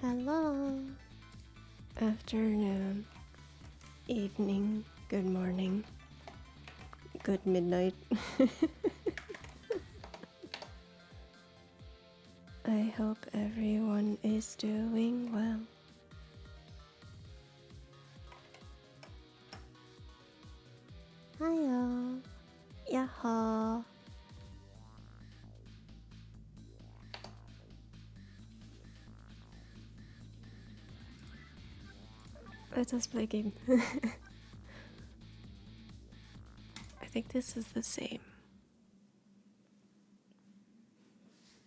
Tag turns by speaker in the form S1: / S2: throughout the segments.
S1: Hello. Afternoon. Evening. Good morning. Good midnight. I hope everyone is doing well. Hiyo. Yaha. Let us play a game. I think this is the same.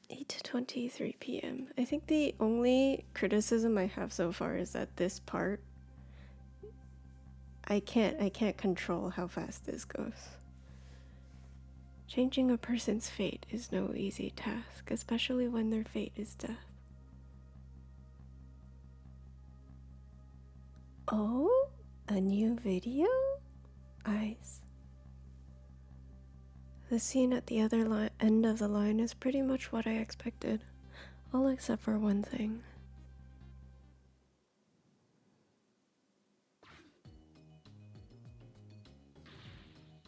S1: 8:23 p.m. I think the only criticism I have so far is that this part I can't control how fast this goes. Changing a person's fate is no easy task, especially when their fate is death. Oh, a new video? Eyes. The scene at the other end of the line is pretty much what I expected, all except for one thing.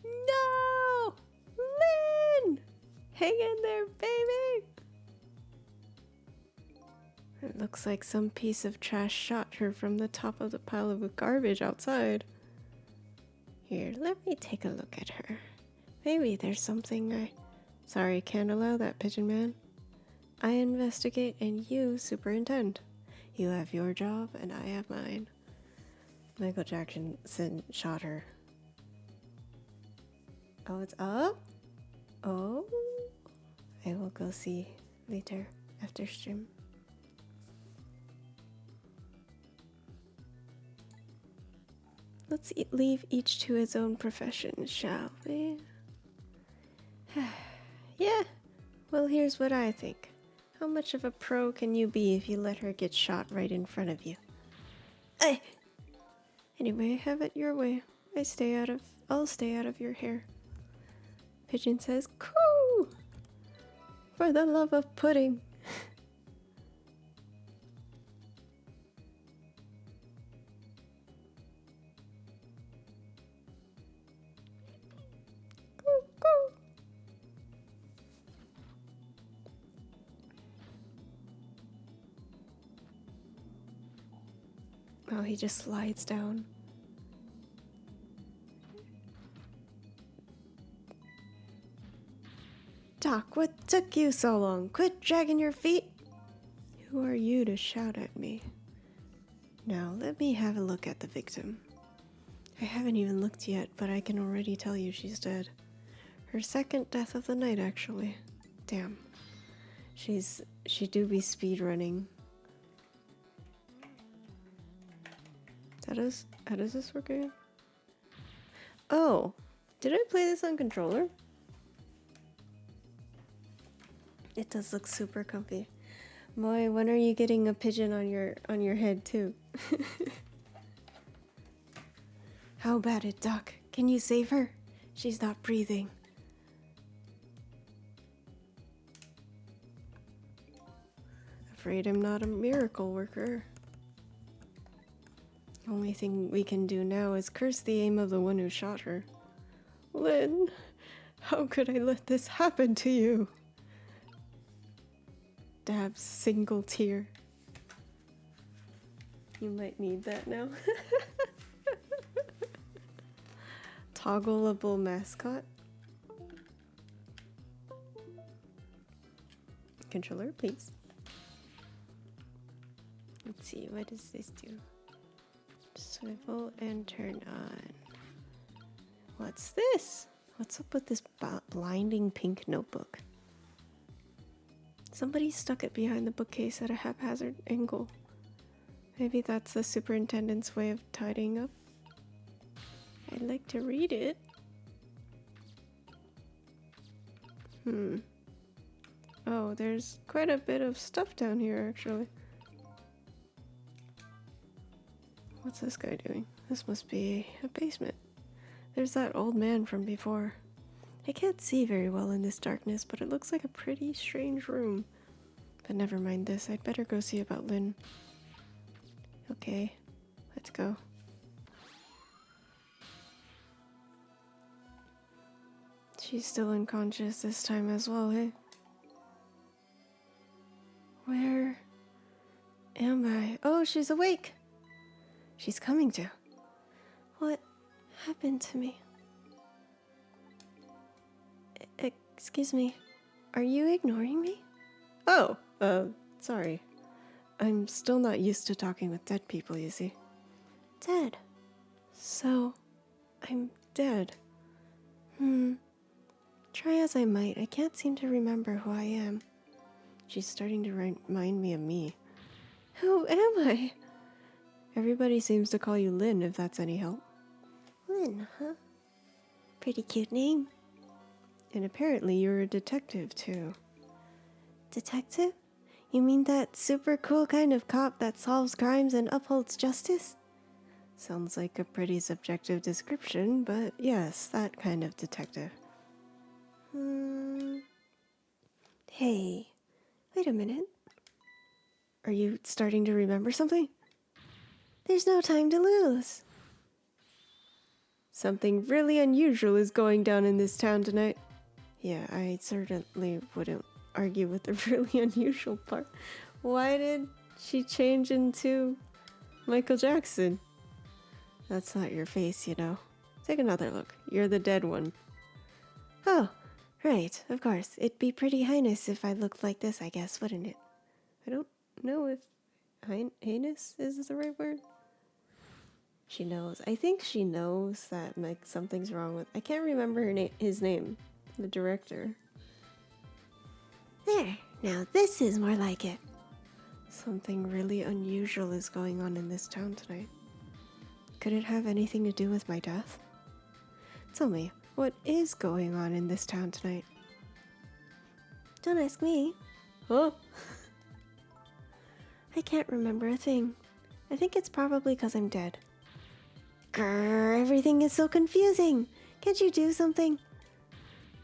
S1: No! Lynn! Hang in there, baby! It looks like some piece of trash shot her from the top of the pile of garbage outside. Here, let me take a look at her. Maybe there's something Sorry, can't allow that, Pigeon Man. I investigate and you superintend. You have your job and I have mine. Michael Jackson shot her. Oh, it's up? Oh. I will go see later after stream. Let's leave each to his own profession, shall we? Yeah, well, here's what I think. How much of a pro can you be if you let her get shot right in front of you? Anyway, have it your way. I'll stay out of your hair. Pigeon says, "Coo! For the love of pudding." Oh, he just slides down. Doc, what took you so long? Quit dragging your feet. Who are you to shout at me? Now, let me have a look at the victim. I haven't even looked yet, but I can already tell you she's dead. Her second death of the night, actually. Damn. She do be speed running. How does this work again? Oh, did I play this on controller? It does look super comfy. Boy, when are you getting a pigeon on your head too? How about it, Doc? Can you save her? She's not breathing. Afraid I'm not a miracle worker. Only thing we can do now is curse the aim of the one who shot her. Lynn, how could I let this happen to you? Dab's single tear. You might need that now. Toggleable mascot. Controller, please. Let's see, what does this do? Swivel and turn on. What's this? What's up with this blinding pink notebook? Somebody stuck it behind the bookcase at a haphazard angle. Maybe that's the superintendent's way of tidying up. I'd like to read it. Oh, there's quite a bit of stuff down here, actually. What's this guy doing? This must be a basement. There's that old man from before. I can't see very well in this darkness, but it looks like a pretty strange room. But never mind this, I'd better go see about Lynn. Okay, let's go. She's still unconscious this time as well, eh? Where am I? Oh, she's awake! She's coming to. What happened to me? Excuse me. Are you ignoring me? Oh, sorry. I'm still not used to talking with dead people, you see. Dead? So, I'm dead. Try as I might, I can't seem to remember who I am. She's starting to remind me of me. Who am I? Everybody seems to call you Lynn, if that's any help. Lynn, huh? Pretty cute name. And apparently you're a detective, too. Detective? You mean that super cool kind of cop that solves crimes and upholds justice? Sounds like a pretty subjective description, but yes, that kind of detective. Hey, wait a minute. Are you starting to remember something? There's no time to lose. Something really unusual is going down in this town tonight. Yeah, I certainly wouldn't argue with the really unusual part. Why did she change into Michael Jackson? That's not your face, you know. Take another look. You're the dead one. Oh, right, of course. It'd be pretty heinous if I looked like this, I guess, wouldn't it? I don't know if heinous is the right word. She knows. I think she knows that like something's wrong with. I can't remember his name. The director. There. Now this is more like it. Something really unusual is going on in this town tonight. Could it have anything to do with my death? Tell me, what is going on in this town tonight? Don't ask me. Huh? I can't remember a thing. I think it's probably because I'm dead. Grrr, everything is so confusing. Can't you do something?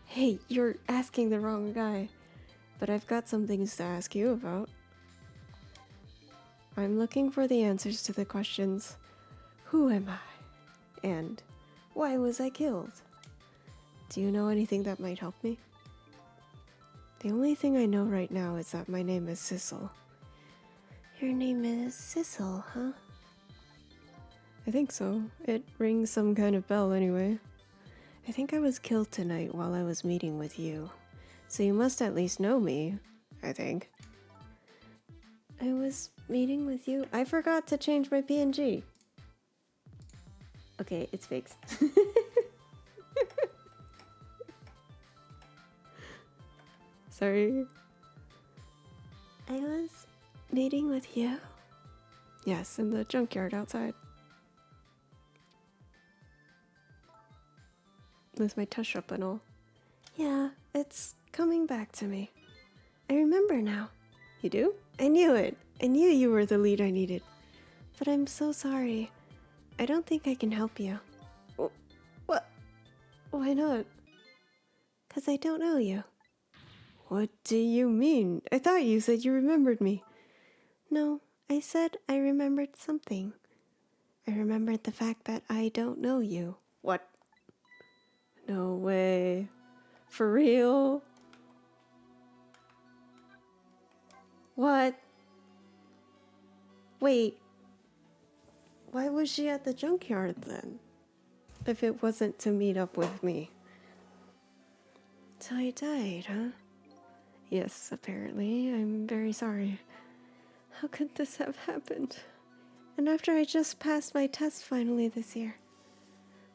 S1: Hey, you're asking the wrong guy. But I've got some things to ask you about. I'm looking for the answers to the questions, who am I? And why was I killed? Do you know anything that might help me? The only thing I know right now is that my name is Sissel. Your name is Sissel, huh? I think so. It rings some kind of bell anyway. I think I was killed tonight while I was meeting with you. So you must at least know me, I think. I was meeting with you? I forgot to change my PNG. Okay, it's fixed. Sorry. I was meeting with you? Yes, in the junkyard outside. With my touch up and all. Yeah, it's coming back to me. I remember now. You do? I knew it. I knew you were the lead I needed. But I'm so sorry. I don't think I can help you. What? Why not? 'Cause I don't know you. What do you mean? I thought you said you remembered me. No, I said I remembered something. I remembered the fact that I don't know you. What? No way. For real? What? Wait. Why was she at the junkyard then? If it wasn't to meet up with me. So I died, huh? Yes, apparently. I'm very sorry. How could this have happened? And after I just passed my test finally this year.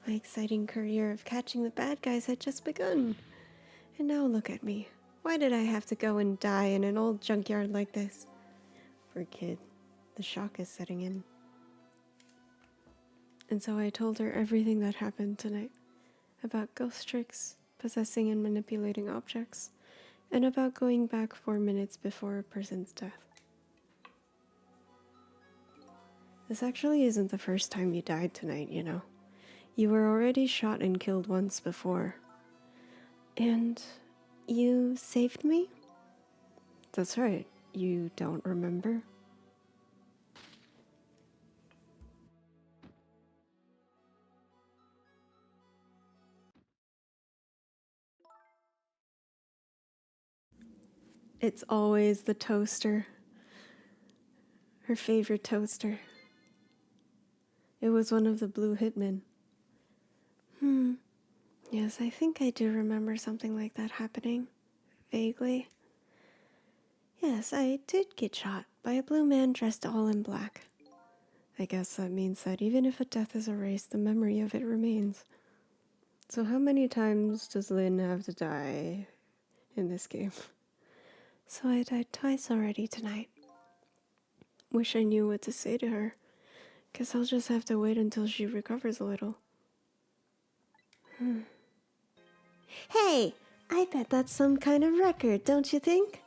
S1: My exciting career of catching the bad guys had just begun. And now look at me. Why did I have to go and die in an old junkyard like this? Poor kid. The shock is setting in. And so I told her everything that happened tonight. About ghost tricks, possessing and manipulating objects, and about going back 4 minutes before a person's death. This actually isn't the first time you died tonight, you know. You were already shot and killed once before. And you saved me? That's right. You don't remember? It's always the toaster. Her favorite toaster. It was one of the blue hitmen. Yes, I think I do remember something like that happening. Vaguely. Yes, I did get shot by a blue man dressed all in black. I guess that means that even if a death is erased, the memory of it remains. So how many times does Lynn have to die in this game? So I died twice already tonight. Wish I knew what to say to her. Guess I'll just have to wait until she recovers a little. Hey! I bet that's some kind of record, don't you think?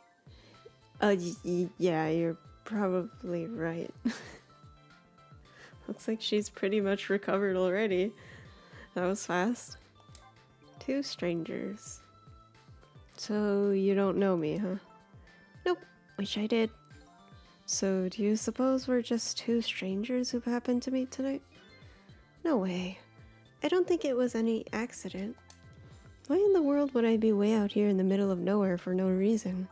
S1: Yeah, you're probably right. Looks like she's pretty much recovered already. That was fast. 2 strangers. So you don't know me, huh? Nope, wish I did. So do you suppose we're just 2 strangers who happened to meet tonight? No way. I don't think it was any accident. Why in the world would I be way out here in the middle of nowhere for no reason?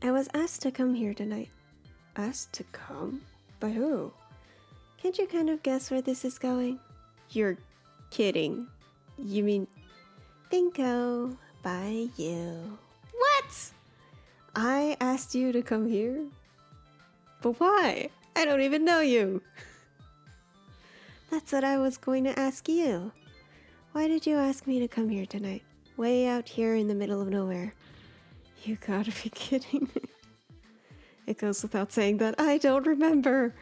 S1: I was asked to come here tonight. Asked to come? By who? Can't you kind of guess where this is going? You're kidding. You mean... Bingo! By you. What? I asked you to come here? But why? I don't even know you. That's what I was going to ask you. Why did you ask me to come here tonight? Way out here in the middle of nowhere. You gotta be kidding me. It goes without saying that I don't remember.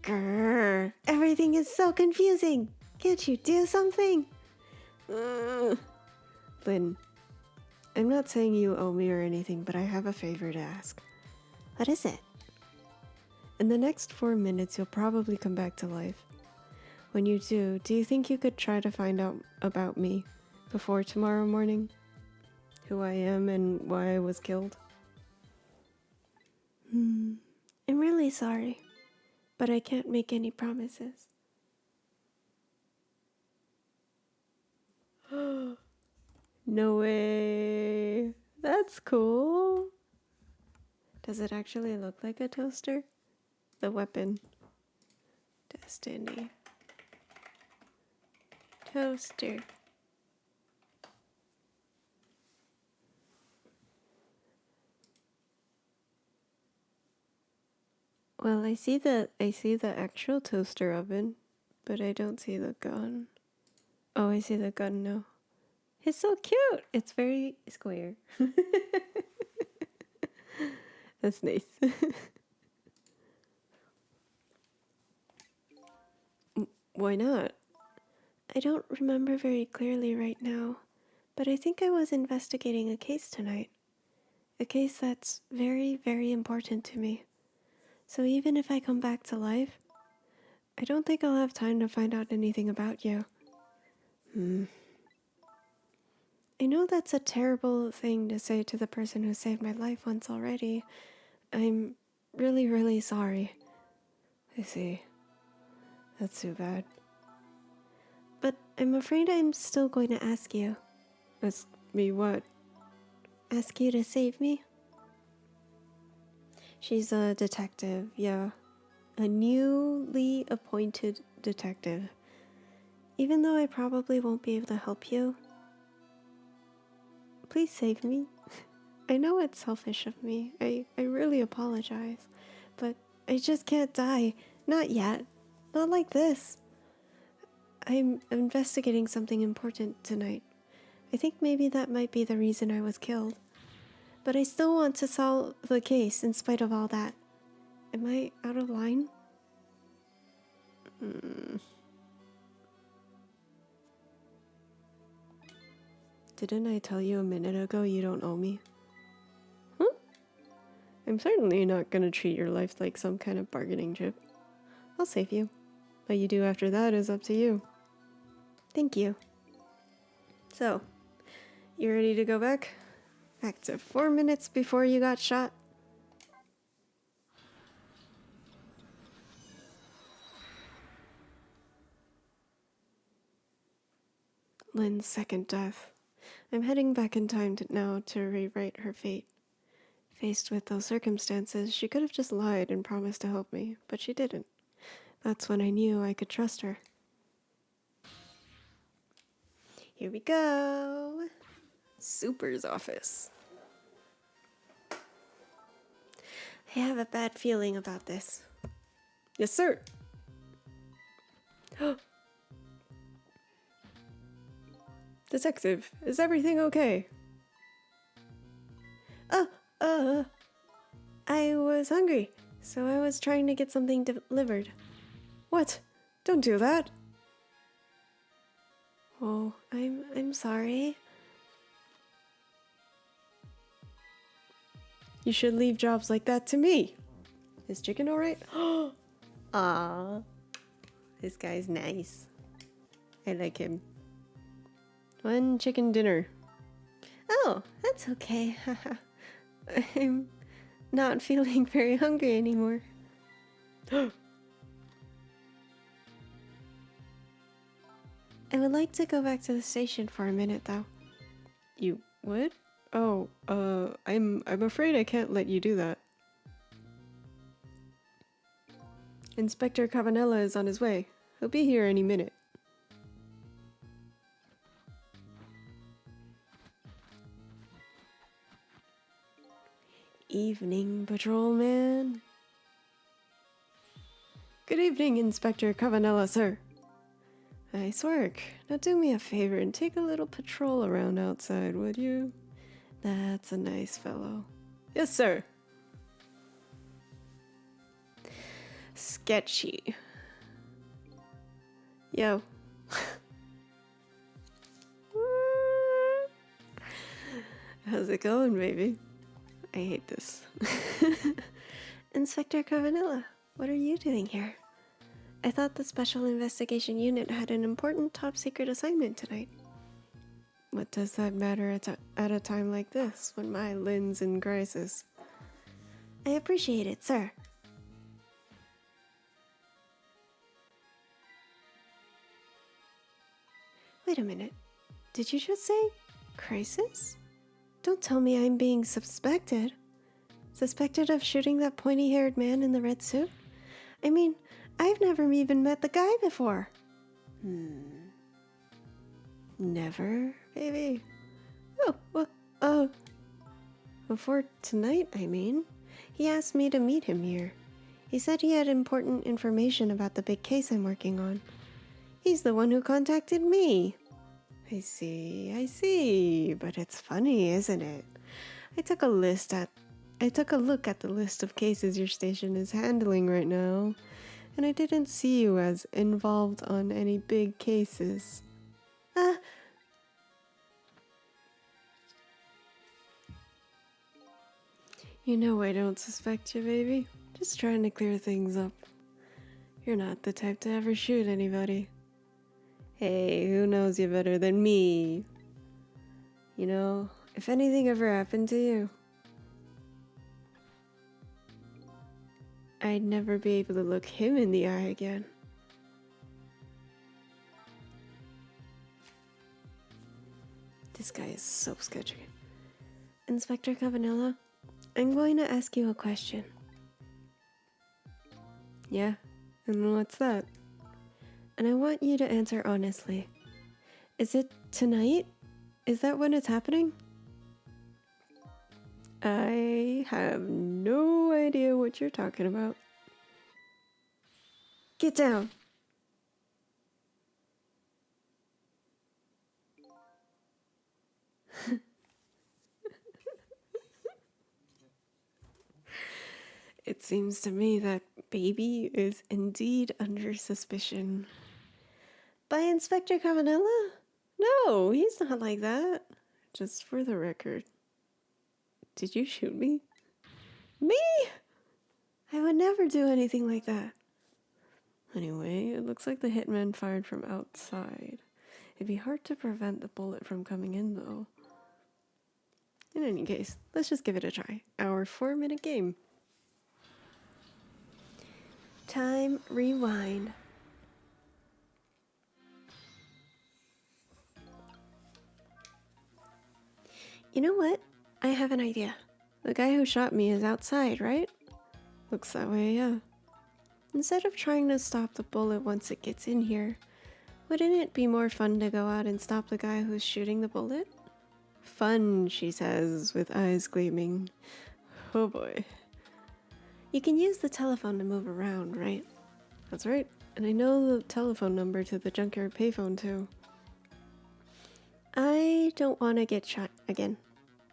S1: Grrr. Everything is so confusing. Can't you do something? Lynn, I'm not saying you owe me or anything, but I have a favor to ask. What is it? In the next 4 minutes, you'll probably come back to life. When you do you think you could try to find out about me before tomorrow morning? Who I am and why I was killed? I'm really sorry, but I can't make any promises. No way. That's cool. Does it actually look like a toaster? The weapon. Destiny. Toaster. Well, I see the actual toaster oven, but I don't see the gun. Oh, I see the gun now. It's so cute. It's very square. That's nice. Why not? I don't remember very clearly right now, but I think I was investigating a case tonight. A case that's very, very important to me. So even if I come back to life, I don't think I'll have time to find out anything about you. I know that's a terrible thing to say to the person who saved my life once already. I'm really, really sorry. I see. That's too bad. But I'm afraid I'm still going to ask you. Ask me what? Ask you to save me? She's a detective, yeah. A newly appointed detective. Even though I probably won't be able to help you, please save me. I know it's selfish of me. I really apologize. But I just can't die. Not yet. Not like this. I'm investigating something important tonight. I think maybe that might be the reason I was killed. But I still want to solve the case in spite of all that. Am I out of line? Didn't I tell you a minute ago you don't owe me? Huh? I'm certainly not gonna treat your life like some kind of bargaining chip. I'll save you. What you do after that is up to you. Thank you. So, you ready to go back? Back to 4 minutes before you got shot? Lynn's second death. I'm heading back in time now to rewrite her fate. Faced with those circumstances, she could have just lied and promised to help me, but she didn't. That's when I knew I could trust her. Here we go. Super's office. I have a bad feeling about this. Yes, sir. Detective, is everything okay? I was hungry, so I was trying to get something delivered. What? Don't do that. Oh, I'm sorry. You should leave jobs like that to me. Is chicken alright? Ah, this guy's nice. I like him. One chicken dinner. Oh, that's okay. I'm not feeling very hungry anymore. I would like to go back to the station for a minute, though. You would? Oh, I'm afraid I can't let you do that. Inspector Cavanella is on his way. He'll be here any minute. Evening, patrolman. Good evening, Inspector Cavanella, sir. Nice work. Now do me a favor and take a little patrol around outside, would you? That's a nice fellow. Yes, sir. Sketchy. Yo. How's it going, baby? I hate this. Inspector Cavanella, what are you doing here? I thought the Special Investigation Unit had an important top-secret assignment tonight. What does that matter at a time like this, when my Lynn's in crisis? I appreciate it, sir. Wait a minute. Did you just say crisis? Don't tell me I'm being suspected. Suspected of shooting that pointy-haired man in the red suit? I mean, I've never even met the guy before. Never, baby? Before tonight, I mean. He asked me to meet him here. He said he had important information about the big case I'm working on. He's the one who contacted me. I see. But it's funny, isn't it? I took a look at the list of cases your station is handling right now, and I didn't see you as involved on any big cases. You know I don't suspect you, baby. Just trying to clear things up. You're not the type to ever shoot anybody. Hey, who knows you better than me? You know, if anything ever happened to you, I'd never be able to look him in the eye again. This guy is so sketchy. Inspector Cavanella, I'm going to ask you a question. Yeah? And what's that? And I want you to answer honestly. Is it tonight? Is that when it's happening? I have no idea what you're talking about. Get down. It seems to me that baby is indeed under suspicion. By Inspector Cavanella? No, he's not like that. Just for the record. Did you shoot me? Me? I would never do anything like that. Anyway, it looks like the hitman fired from outside. It'd be hard to prevent the bullet from coming in, though. In any case, let's just give it a try. Our 4-minute game. Time rewind. You know what? I have an idea. The guy who shot me is outside, right? Looks that way, yeah. Instead of trying to stop the bullet once it gets in here, wouldn't it be more fun to go out and stop the guy who's shooting the bullet? Fun, she says, with eyes gleaming. Oh boy. You can use the telephone to move around, right? That's right. And I know the telephone number to the junkyard payphone, too. I don't want to get shot again.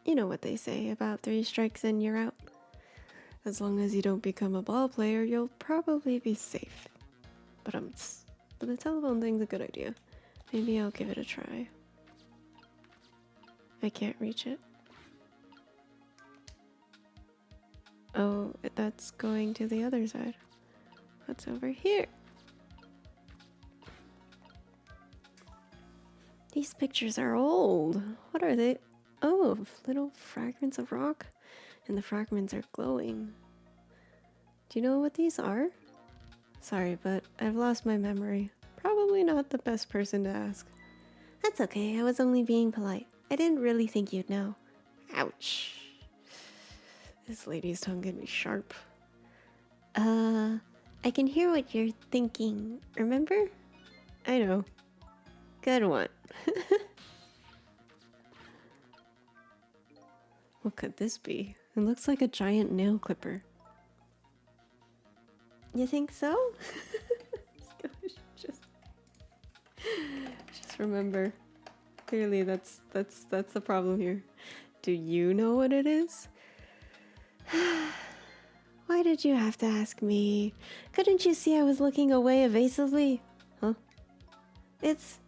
S1: You know what they say about 3 strikes and you're out. As long as you don't become a ball player, you'll probably be safe. But the telephone thing's a good idea. Maybe I'll give it a try. I can't reach it. Oh, that's going to the other side. What's over here? These pictures are old. What are they? Oh, little fragments of rock. And the fragments are glowing. Do you know what these are? Sorry, but I've lost my memory. Probably not the best person to ask. That's okay, I was only being polite. I didn't really think you'd know. Ouch. This lady's tongue can be sharp. I can hear what you're thinking, remember? I know. Good one. What could this be? It looks like a giant nail clipper. You think so? just remember. Clearly that's the problem here. Do you know what it is? Why did you have to ask me? Couldn't you see I was looking away evasively? Huh? It's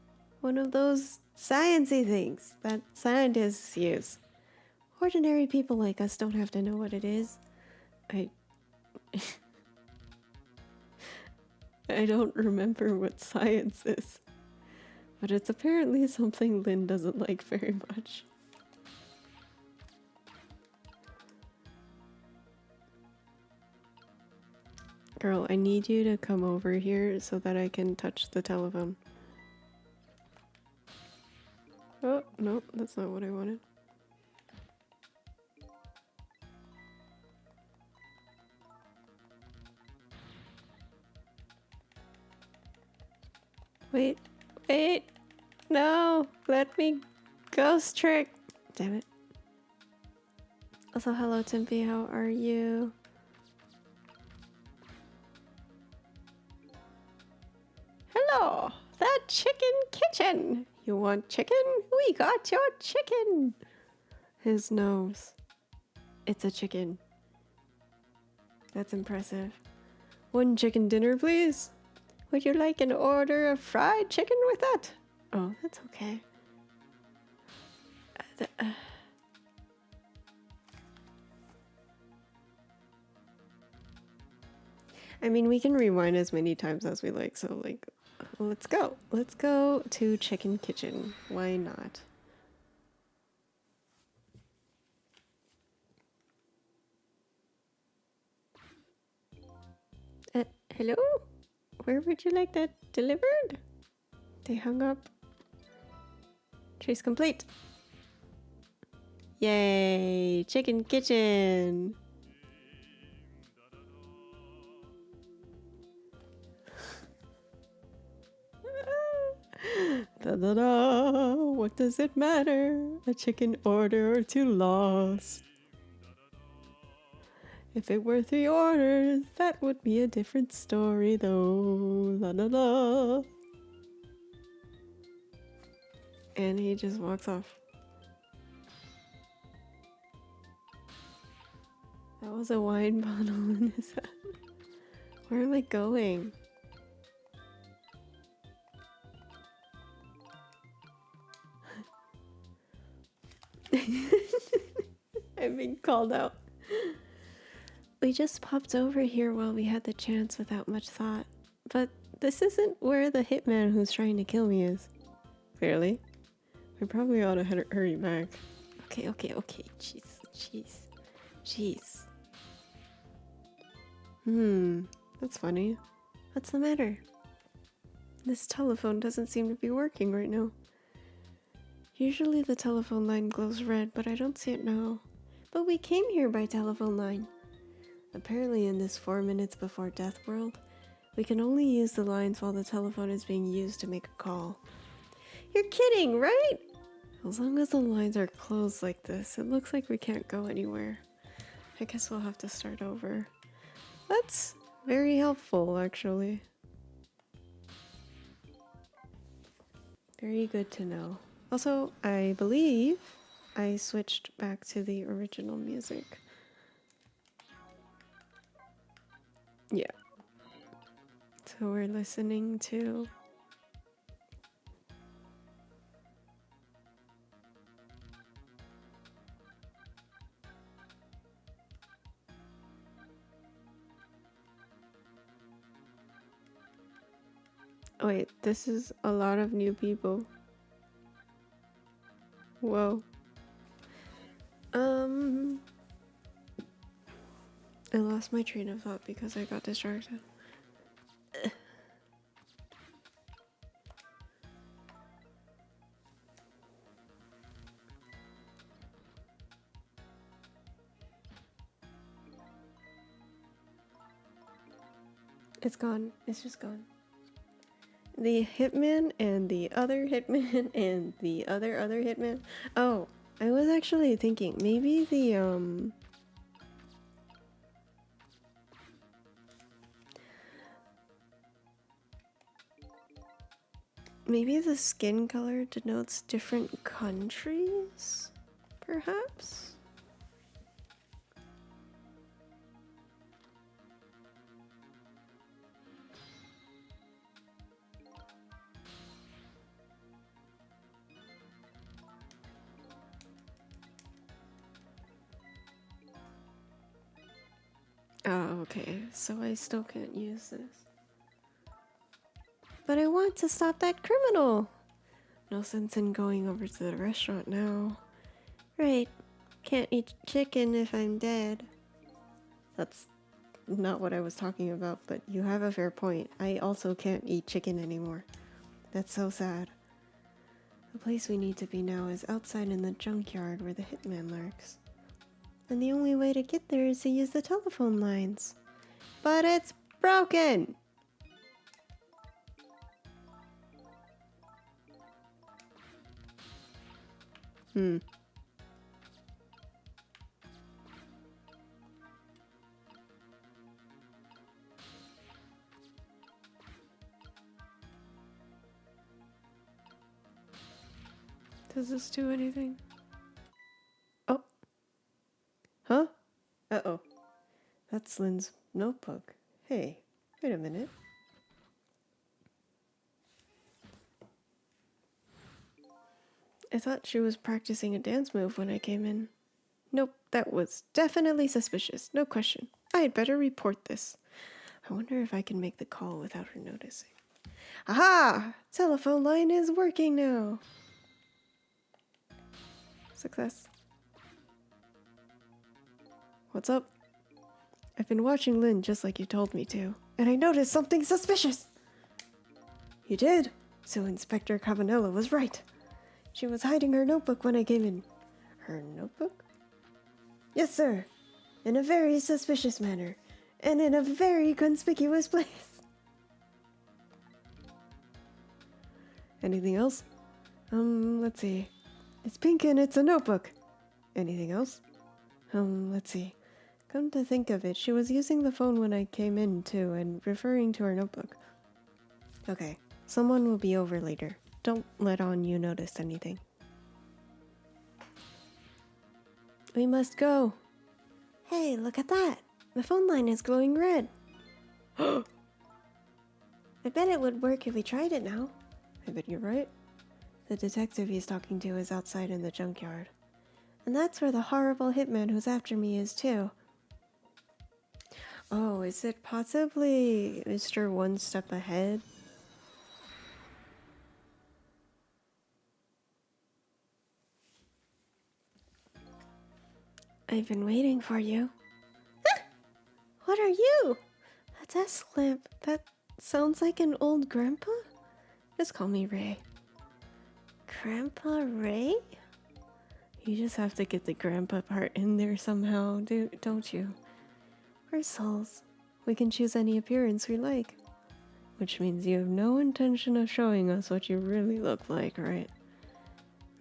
S1: one of those sciencey things that scientists use. Ordinary people like us don't have to know what it is. I don't remember what science is, but it's apparently something Lynn doesn't like very much. Girl, I need you to come over here so that I can touch the telephone. Oh, no, that's not what I wanted. Wait, no, let me ghost trick. Damn it. Also, hello Timpy, how are you? Hello, the chicken kitchen. You want chicken? We got your chicken. His nose. It's a chicken. That's impressive. 1 chicken dinner, please. Would you like an order of fried chicken with that? Oh, that's okay. I mean, we can rewind as many times as we like, so like, let's go. Let's go to Chicken Kitchen. Why not? Hello? Where would you like that delivered? They hung up. Trace complete. Yay! Chicken Kitchen! Da da da! What does it matter? A chicken order or 2 lost. If it were 3 orders, that would be a different story though. La la la. And he just walks off. That was a wine bottle in his hand. Where am I going? I'm being called out. We just popped over here while we had the chance without much thought. But this isn't where the hitman who's trying to kill me is. Clearly. We probably ought to hurry back. Okay. Jeez. That's funny. What's the matter? This telephone doesn't seem to be working right now. Usually the telephone line glows red, but I don't see it now. But we came here by telephone line. Apparently in this 4 minutes before death world, we can only use the lines while the telephone is being used to make a call. You're kidding, right? As long as the lines are closed like this, it looks like we can't go anywhere. I guess we'll have to start over. That's very helpful, actually. Very good to know. Also, I believe I switched back to the original music. Yeah. So we're listening to... Oh wait, this is a lot of new people. Whoa. I lost my train of thought because I got distracted. It's gone. It's just gone. The hitman and the other hitman and the other hitman. Oh, I was actually thinking maybe the maybe the skin color denotes different countries, perhaps? Oh, okay. So I still can't use this. But I want to stop that criminal! No sense in going over to the restaurant now. Right. Can't eat chicken if I'm dead. That's not what I was talking about, but you have a fair point. I also can't eat chicken anymore. That's so sad. The place we need to be now is outside in the junkyard where the hitman lurks. And the only way to get there is to use the telephone lines. But it's broken! Does this do anything? Oh. Huh? Uh-oh. That's Lynn's notebook. Hey, wait a minute. I thought she was practicing a dance move when I came in. Nope, that was definitely suspicious. No question. I had better report this. I wonder if I can make the call without her noticing. Aha! Telephone line is working now. Success. What's up? I've been watching Lynn just like you told me to, and I noticed something suspicious. You did? So Inspector Cavanella was right. She was hiding her notebook when I came in. Her notebook? Yes, sir. In a very suspicious manner, and in a very conspicuous place. Anything else? Let's see. It's pink and it's a notebook. Anything else? Let's see. Come to think of it, she was using the phone when I came in too, and referring to her notebook. Okay, someone will be over later. Don't let on you notice anything. We must go. Hey, look at that. The phone line is glowing red. I bet it would work if we tried it now. I bet you're right. The detective he's talking to is outside in the junkyard. And that's where the horrible hitman who's after me is too. Oh, is it possibly Mr. One Step Ahead? I've been waiting for you. Ah! What are you? A desk lamp. That sounds like an old grandpa? Just call me Ray. Grandpa Ray? You just have to get the grandpa part in there somehow, don't you? We're souls. We can choose any appearance we like. Which means you have no intention of showing us what you really look like, right?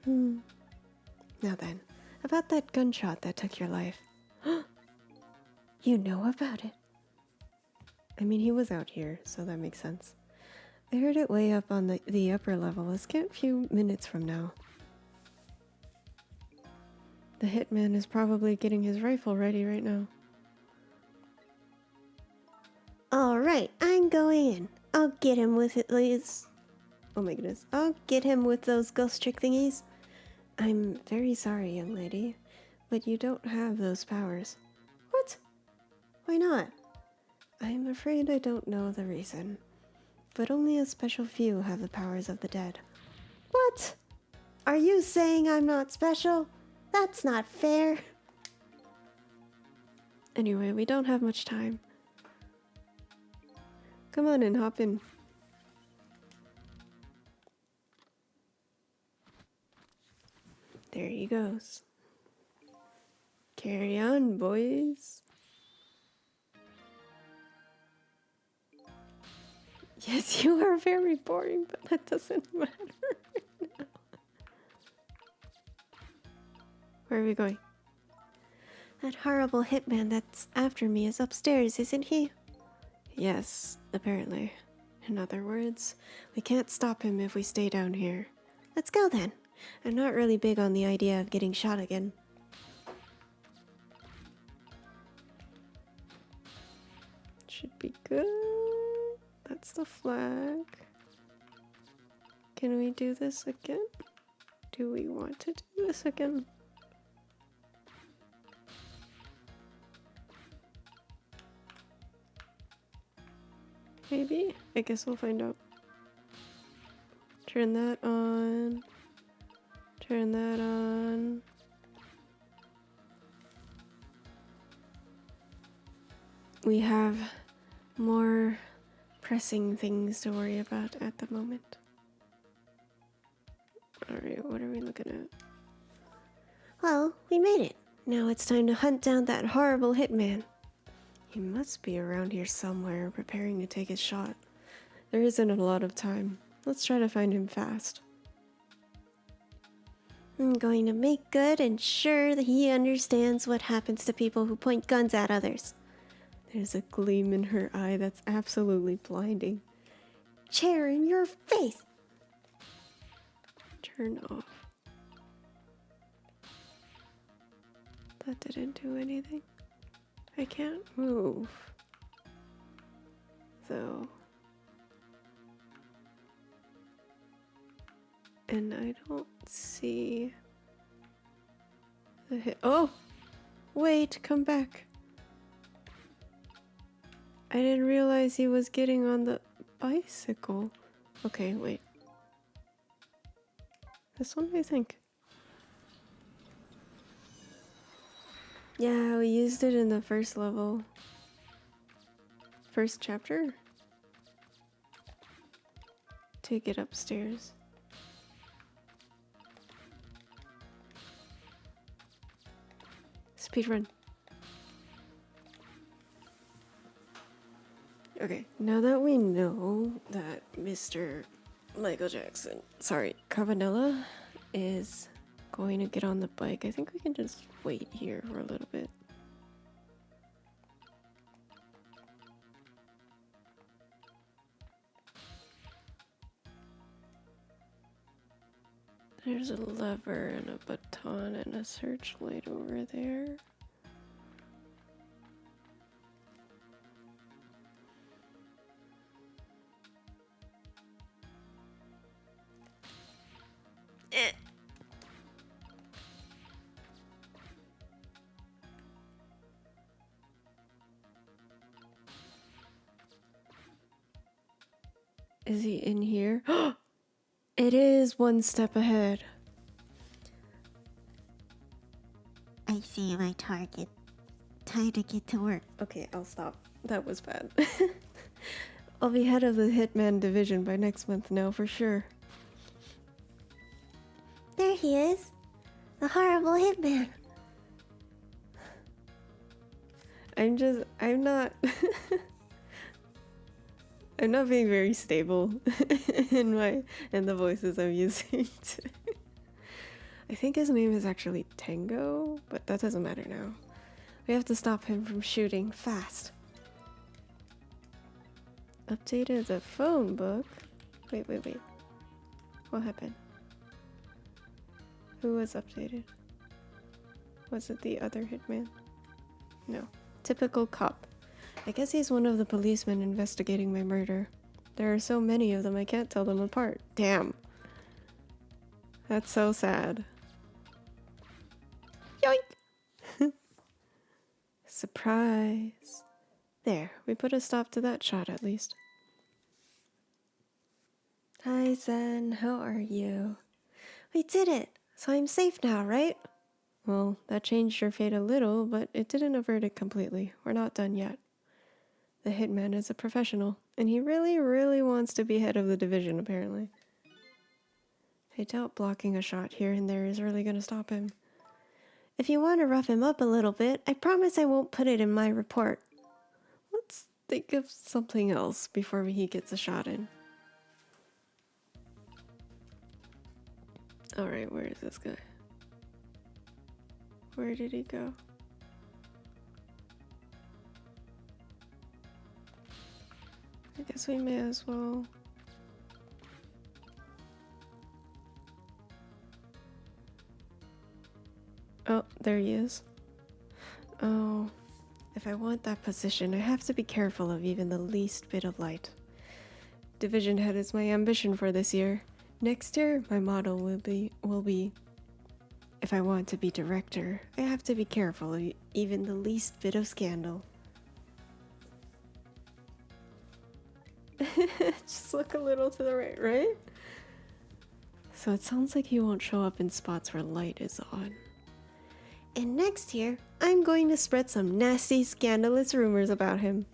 S1: Now then, about that gunshot that took your life. You know about it. I mean, he was out here, so that makes sense. I heard it way up on the upper level a scant few minutes from now. The hitman is probably getting his rifle ready right now. Alright, I'm going in. I'll get him with it, Liz. Oh my goodness. I'll get him with those ghost trick thingies. I'm very sorry, young lady, but you don't have those powers. What? Why not? I'm afraid I don't know the reason, but only a special few have the powers of the dead. What? Are you saying I'm not special? That's not fair. Anyway, we don't have much time. Come on and hop in. There he goes. Carry on, boys. Yes, you are very boring, but that doesn't matter right now. Where are we going? That horrible hitman that's after me is upstairs, isn't he? Yes, apparently. In other words, we can't stop him if we stay down here. Let's go then. I'm not really big on the idea of getting shot again. Should be good. That's the flag. Can we do this again? Do we want to do this again? Maybe? I guess we'll find out. Turn that on. Turn that on. We have more pressing things to worry about at the moment. Alright, what are we looking at? Well, we made it. Now it's time to hunt down that horrible hitman. He must be around here somewhere, preparing to take his shot. There isn't a lot of time. Let's try to find him fast. I'm going to make good and sure that he understands what happens to people who point guns at others. There's a gleam in her eye that's absolutely blinding. Chair in your face! Turn off. That didn't do anything. I can't move. Though. And I don't see the hit. Oh! Wait, come back. I didn't realize he was getting on the bicycle. Okay, wait. This one, I think. Yeah, we used it in the first level. First chapter? To get upstairs. Speedrun. Okay, now that we know that Mr. Michael Jackson, sorry, Cavanella is going to get on the bike, I think we can just wait here for a little bit. There's a lever and a baton and a searchlight over there. Is he in here? It is one step ahead.
S2: I see my target. Time to get to work.
S1: Okay, I'll stop. That was bad. I'll be head of the Hitman division by next month now for sure.
S2: he is. The horrible hitman.
S1: I'm not I'm not being very stable in the voices I'm using today. I think his name is actually Tango, but that doesn't matter now. We have to stop him from shooting fast. Updated the phone book? Wait. What happened? Who was updated? Was it the other hitman? No. Typical cop. I guess he's one of the policemen investigating my murder. There are so many of them I can't tell them apart. Damn. That's so sad. Yoink! Surprise. There, we put a stop to that shot at least. Hi Zen, how are you? We did it! So I'm safe now, right? Well, that changed your fate a little, but it didn't avert it completely. We're not done yet. The hitman is a professional, and he really, really wants to be head of the division, apparently. I doubt blocking a shot here and there is really gonna stop him. If you want to rough him up a little bit, I promise I won't put it in my report. Let's think of something else before he gets a shot in. Alright, where is this guy? Where did he go? I guess we may as well. Oh, there he is. Oh, if I want that position, I have to be careful of even the least bit of light. Division head is my ambition for this year. Next year, my motto will be if I want to be director, I have to be careful of even the least bit of scandal. Just look a little to the right, right? So it sounds like he won't show up in spots where light is on. And next year, I'm going to spread some nasty, scandalous rumors about him.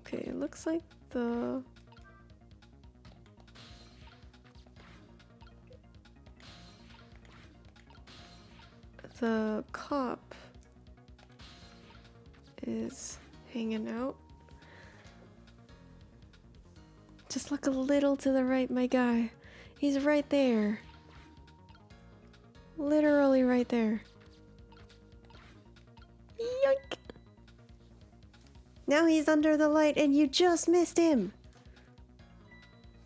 S1: Okay, it looks like the cop is hanging out. Just look a little to the right, my guy. He's right there. Literally right there. Yoink! Now he's under the light and you just missed him!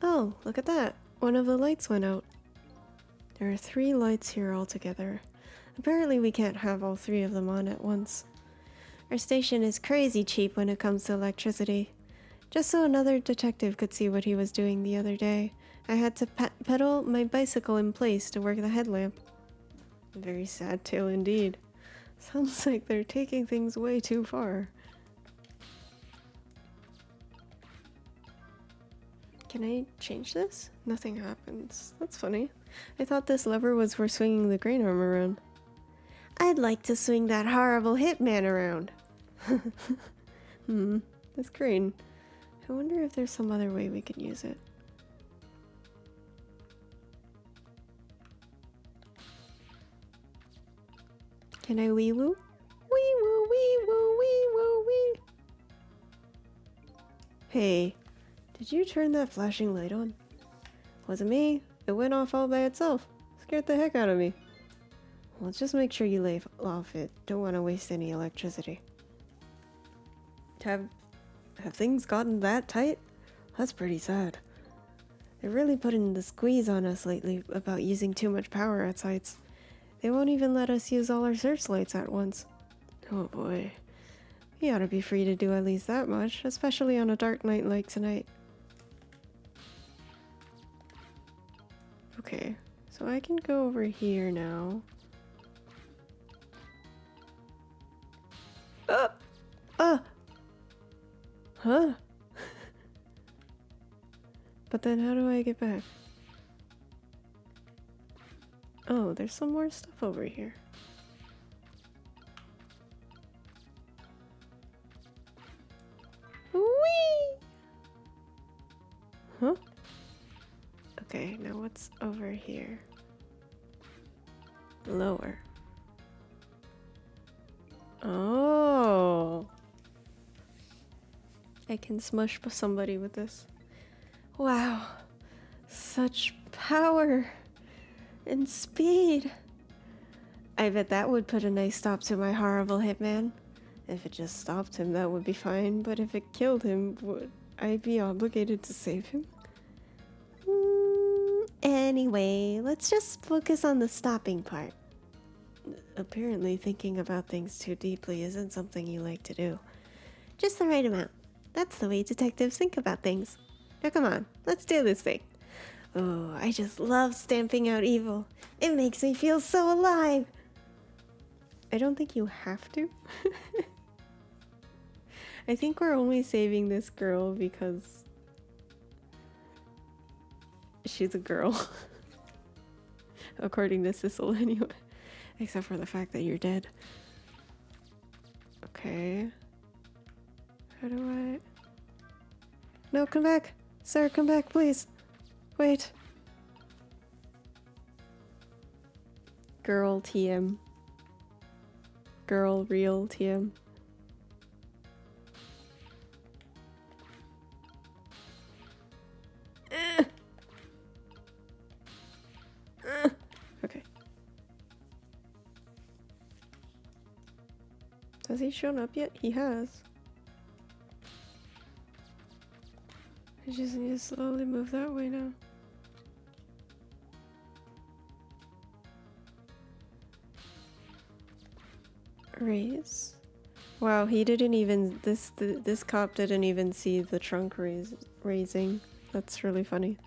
S1: Oh, look at that. One of the lights went out. There are 3 lights here altogether. Apparently we can't have all 3 of them on at once. Our station is crazy cheap when it comes to electricity. Just so another detective could see what he was doing the other day, I had to pedal my bicycle in place to work the headlamp. A very sad tale indeed. Sounds like they're taking things way too far. Can I change this? Nothing happens. That's funny. I thought this lever was for swinging the green arm around. I'd like to swing that horrible hitman around. That's green. I wonder if there's some other way we could use it. Can I wee woo? Wee woo, wee woo, wee woo, wee. Hey, did you turn that flashing light on? Wasn't me. It went off all by itself. Scared the heck out of me. Well, just make sure you lay off it. Don't want to waste any electricity. Have things gotten that tight? That's pretty sad. They're really putting the squeeze on us lately about using too much power at sites. They won't even let us use all our searchlights at once. Oh boy. We ought to be free to do at least that much, especially on a dark night like tonight. Okay, so I can go over here now. Huh? But then how do I get back? Oh, there's some more stuff over here. Whee! Huh? Okay, now what's over here? Lower. Oh. I can smush somebody with this. Wow. Such power and speed. I bet that would put a nice stop to my horrible hitman. If it just stopped him, that would be fine. But if it killed him, would I be obligated to save him? Anyway, let's just focus on the stopping part. Apparently, thinking about things too deeply isn't something you like to do. Just the right amount. That's the way detectives think about things. Now come on, let's do this thing. Oh, I just love stamping out evil. It makes me feel so alive. I don't think you have to. I think we're only saving this girl because she's a girl. According to Sissel, anyway. Except for the fact that you're dead. Okay. How do I... No, come back! Sir, come back, please! Wait. Girl TM. Girl real TM. Okay. Has he shown up yet? He has. I just need to slowly move that way now. Raise. Wow, he didn't even this cop didn't even see the trunk raising. That's really funny.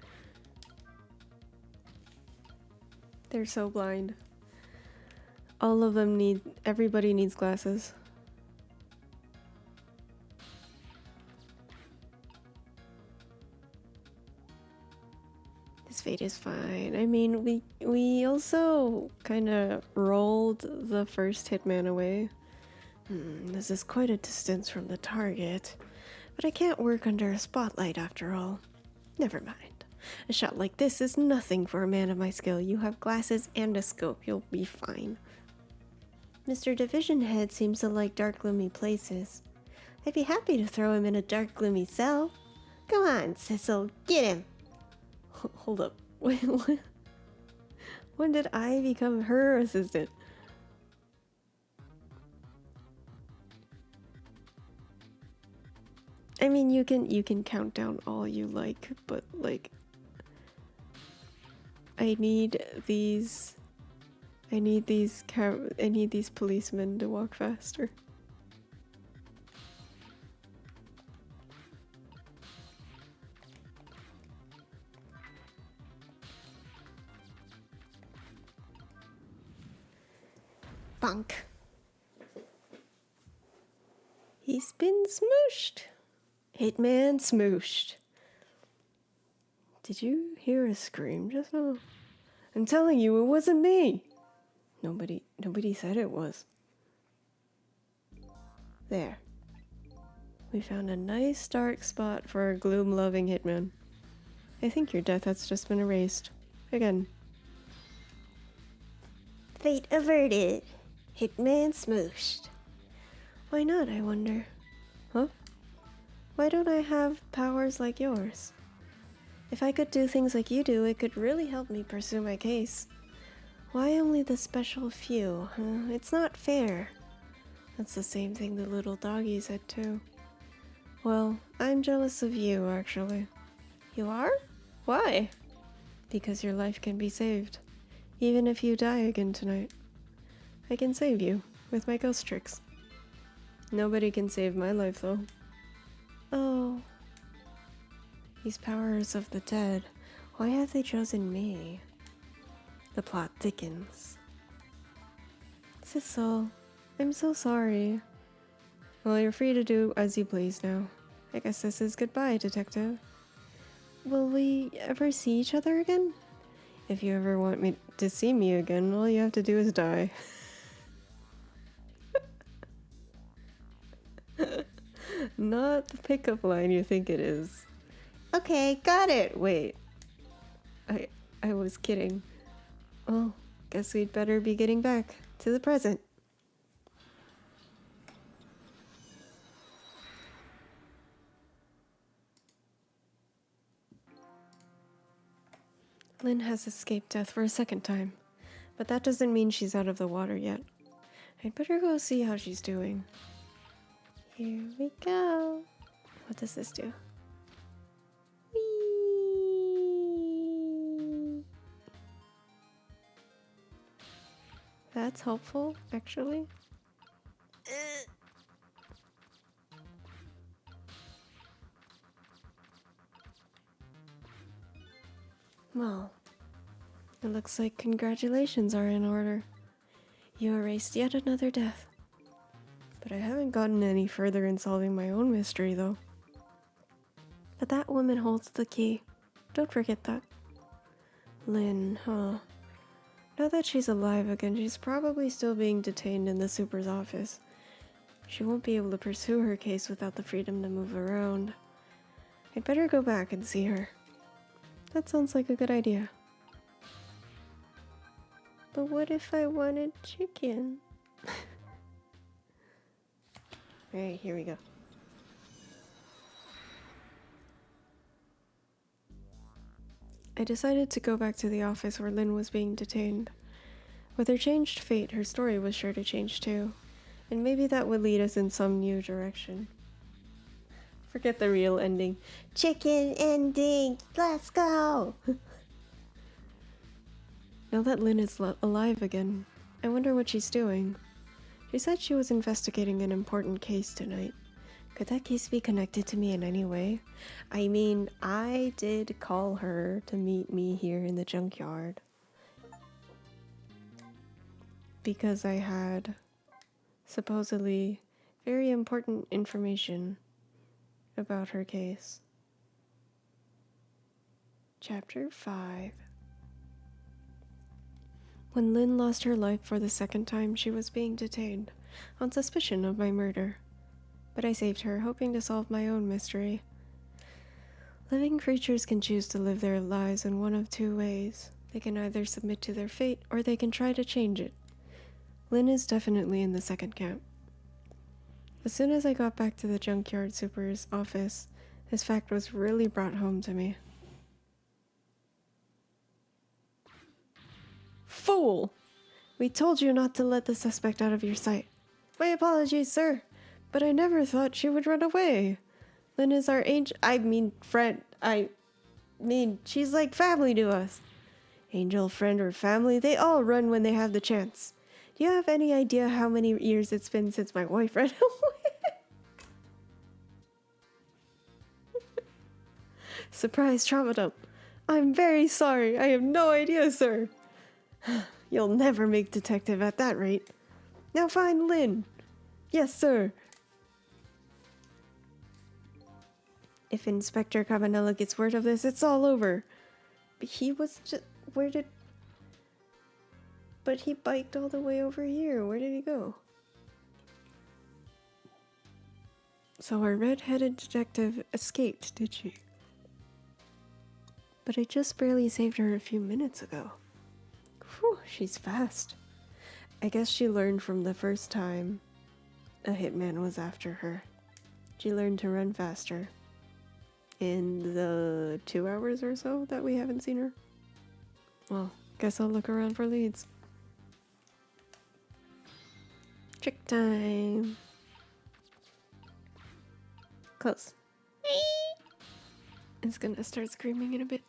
S1: They're so blind. All of them everybody needs glasses. His fate is fine. I mean, we also kind of rolled the first hitman away. This is quite a distance from the target, but I can't work under a spotlight after all. Never mind. A shot like this is nothing for a man of my skill. You have glasses and a scope. You'll be fine. Mr. Division Head seems to like dark, gloomy places. I'd be happy to throw him in a dark, gloomy cell. Come on, Sissel, get him! Hold up. Wait, what? When did I become her assistant? I mean, you can count down all you like, but like I need these policemen to walk faster. Bonk. He's been smooshed. Hitman smooshed. Did you hear a scream just now? I'm telling you, it wasn't me. Nobody said it was. There. We found a nice dark spot for a gloom-loving hitman. I think your death has just been erased. Again. Fate averted. Hitman smooshed. Why not, I wonder? Huh? Why don't I have powers like yours? If I could do things like you do, it could really help me pursue my case. Why only the special few, huh? It's not fair. That's the same thing the little doggy said too. Well, I'm jealous of you, actually. You are? Why? Because your life can be saved. Even if you die again tonight. I can save you with my ghost tricks. Nobody can save my life, though. Oh. These powers of the dead. Why have they chosen me? The plot thickens. Sissel, I'm so sorry. Well, you're free to do as you please now. I guess this is goodbye, detective. Will we ever see each other again? If you ever want me to see me again, all you have to do is die. Not the pickup line you think it is. Okay, got it. Wait. I was kidding. Oh, Guess we'd better be getting back to the present. Lynn has escaped death for a second time, but that doesn't mean she's out of the water yet. I'd better go see how she's doing. Here we go. What does this do? Whee! That's helpful, actually. Well, it looks like congratulations are in order. You erased yet another death. But I haven't gotten any further in solving my own mystery, though. But that woman holds the key. Don't forget that. Lynn, huh? Now that she's alive again, she's probably still being detained in the super's office. She won't be able to pursue her case without the freedom to move around. I'd better go back and see her. That sounds like a good idea. But what if I wanted chicken? Alright, here we go. I decided to go back to the office where Lynn was being detained. With her changed fate, her story was sure to change too. And maybe that would lead us in some new direction. Forget the real ending. Chicken ending! Let's go! Now that Lynn is alive again, I wonder what she's doing. She said she was investigating an important case tonight. Could that case be connected to me in any way? I mean, I did call her to meet me here in the junkyard. Because I had supposedly very important information about her case. Chapter 5. When Lynn lost her life for the second time, she was being detained on suspicion of my murder. But I saved her, hoping to solve my own mystery. Living creatures can choose to live their lives in one of two ways. They can either submit to their fate, or they can try to change it. Lynn is definitely in the second camp. As soon as I got back to the junkyard super's office, this fact was really brought home to me. Fool! We told you not to let the suspect out of your sight. My apologies, sir, but I never thought she would run away. Lynn is our friend. She's like family to us. Angel, friend, or family, they all run when they have the chance. Do you have any idea how many years it's been since my wife ran away? Surprise trauma dump. I'm very sorry. I have no idea, sir. You'll never make detective at that rate. Now find Lynn. Yes, sir. If Inspector Cabanella gets word of this, it's all over. But he was just... But he biked all the way over here. Where did he go? So our red-headed detective escaped, did she? But I just barely saved her a few minutes ago. Whew, she's fast. I guess she learned from the first time a hitman was after her. She learned to run faster. In the 2 hours or so that we haven't seen her. Well, guess I'll look around for leads. Trick time. Close. It's gonna start screaming in a bit.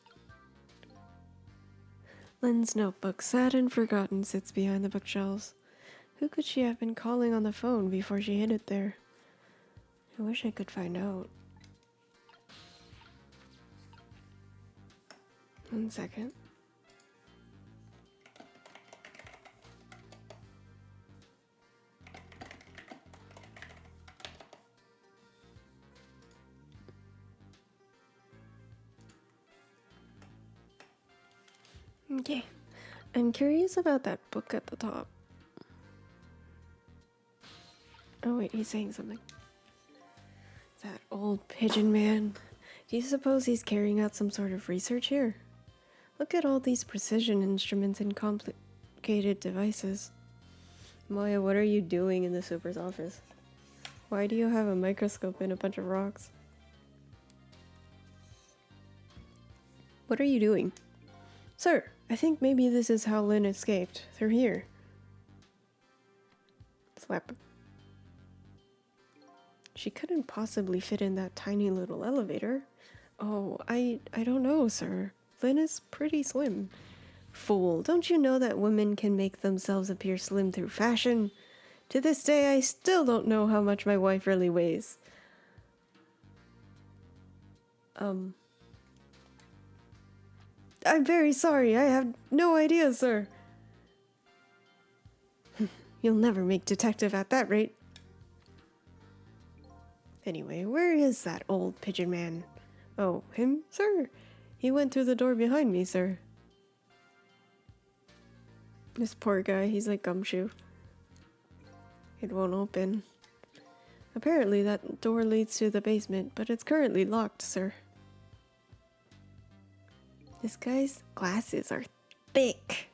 S1: Lynn's notebook, sad and forgotten, sits behind the bookshelves. Who could she have been calling on the phone before she hid it there? I wish I could find out. 1 second. Okay, I'm curious about that book at the top. Oh wait, he's saying something. That old pigeon man. Do you suppose he's carrying out some sort of research here? Look at all these precision instruments and sophisticated devices. Maya, what are you doing in the super's office? Why do you have a microscope and a bunch of rocks? What are you doing? Sir, I think maybe this is how Lynn escaped. Through here. Slap. She couldn't possibly fit in that tiny little elevator. Oh, I don't know, sir. Lynn is pretty slim. Fool, don't you know that women can make themselves appear slim through fashion? To this day, I still don't know how much my wife really weighs. I'm very sorry. I have no idea, sir. You'll never make detective at that rate. Anyway, where is that old pigeon man? Oh, him, sir? He went through the door behind me, sir. This poor guy, he's like Gumshoe. It won't open. Apparently that door leads to the basement, but it's currently locked, sir. This guy's glasses are thick.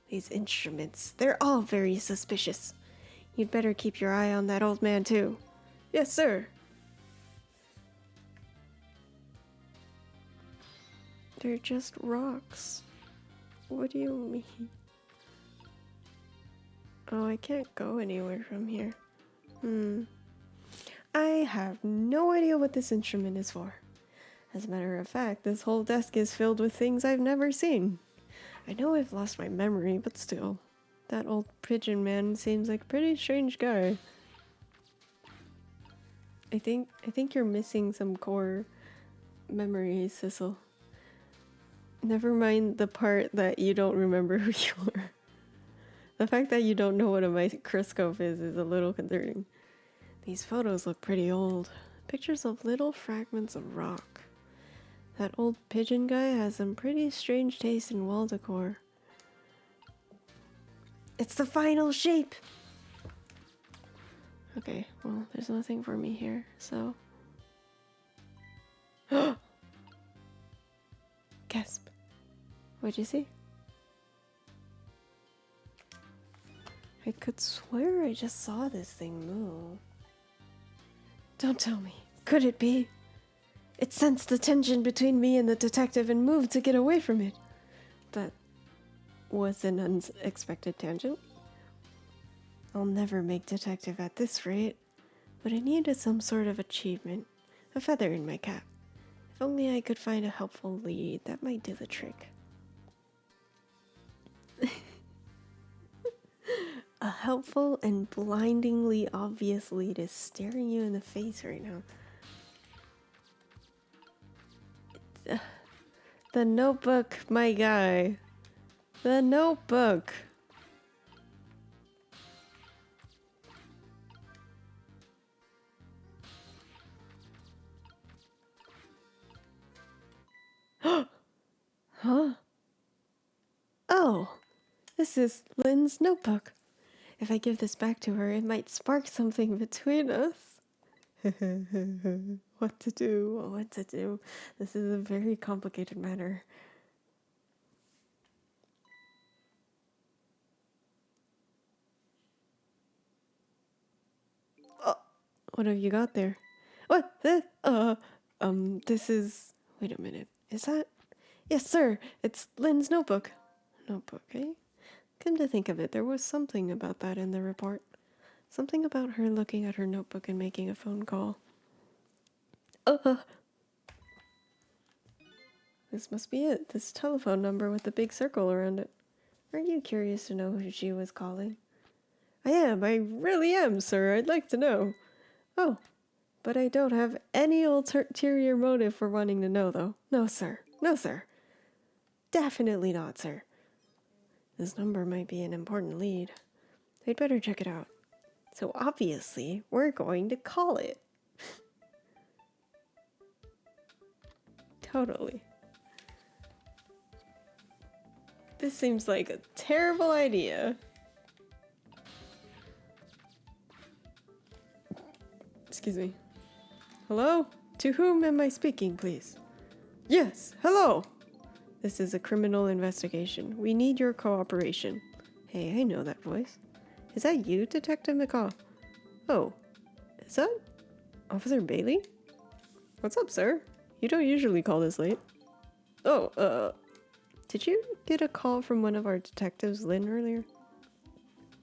S1: These instruments, they're all very suspicious. You'd better keep your eye on that old man, too. Yes, sir. They're just rocks. What do you mean? Oh, I can't go anywhere from here. I have no idea what this instrument is for. As a matter of fact, this whole desk is filled with things I've never seen. I know I've lost my memory, but still. That old pigeon man seems like a pretty strange guy. I think you're missing some core memories, Sissel. Never mind the part that you don't remember who you are. The fact that you don't know what a microscope is a little concerning. These photos look pretty old. Pictures of little fragments of rock. That old pigeon guy has some pretty strange taste in wall decor. It's the final shape! Okay, well, there's nothing for me here, so... Gasp. What'd you see? I could swear I just saw this thing move. Don't tell me. Could it be? It sensed the tension between me and the detective and moved to get away from it. That was an unexpected tangent. I'll never make detective at this rate, but I needed some sort of achievement, a feather in my cap. If only I could find a helpful lead, that might do the trick. A helpful and blindingly obvious lead is staring you in the face right now. The Notebook, my guy. The Notebook. Huh? Oh, this is Lynn's notebook. If I give this back to her, it might spark something between us. What to do? What to do? This is a very complicated matter. Oh, what have you got there? What? This is... Wait a minute. Is that... Yes, sir. It's Lynn's notebook. Notebook, eh? Come to think of it, there was something about that in the report. Something about her looking at her notebook and making a phone call. This must be it. This telephone number with the big circle around it. Aren't you curious to know who she was calling? I am. I really am, sir. I'd like to know. Oh, but I don't have any ulterior motive for wanting to know, though. No, sir. No, sir. Definitely not, sir. This number might be an important lead. I'd better check it out. So obviously, we're going to call it. Totally. This seems like a terrible idea. Excuse me. Hello? To whom am I speaking, please? Yes, hello! This is a criminal investigation. We need your cooperation. Hey, I know that voice. Is that you, Detective McCall? Oh, is that Officer Bailey? What's up, sir? You don't usually call this late. Oh, did you get a call from one of our detectives, Lynn, earlier?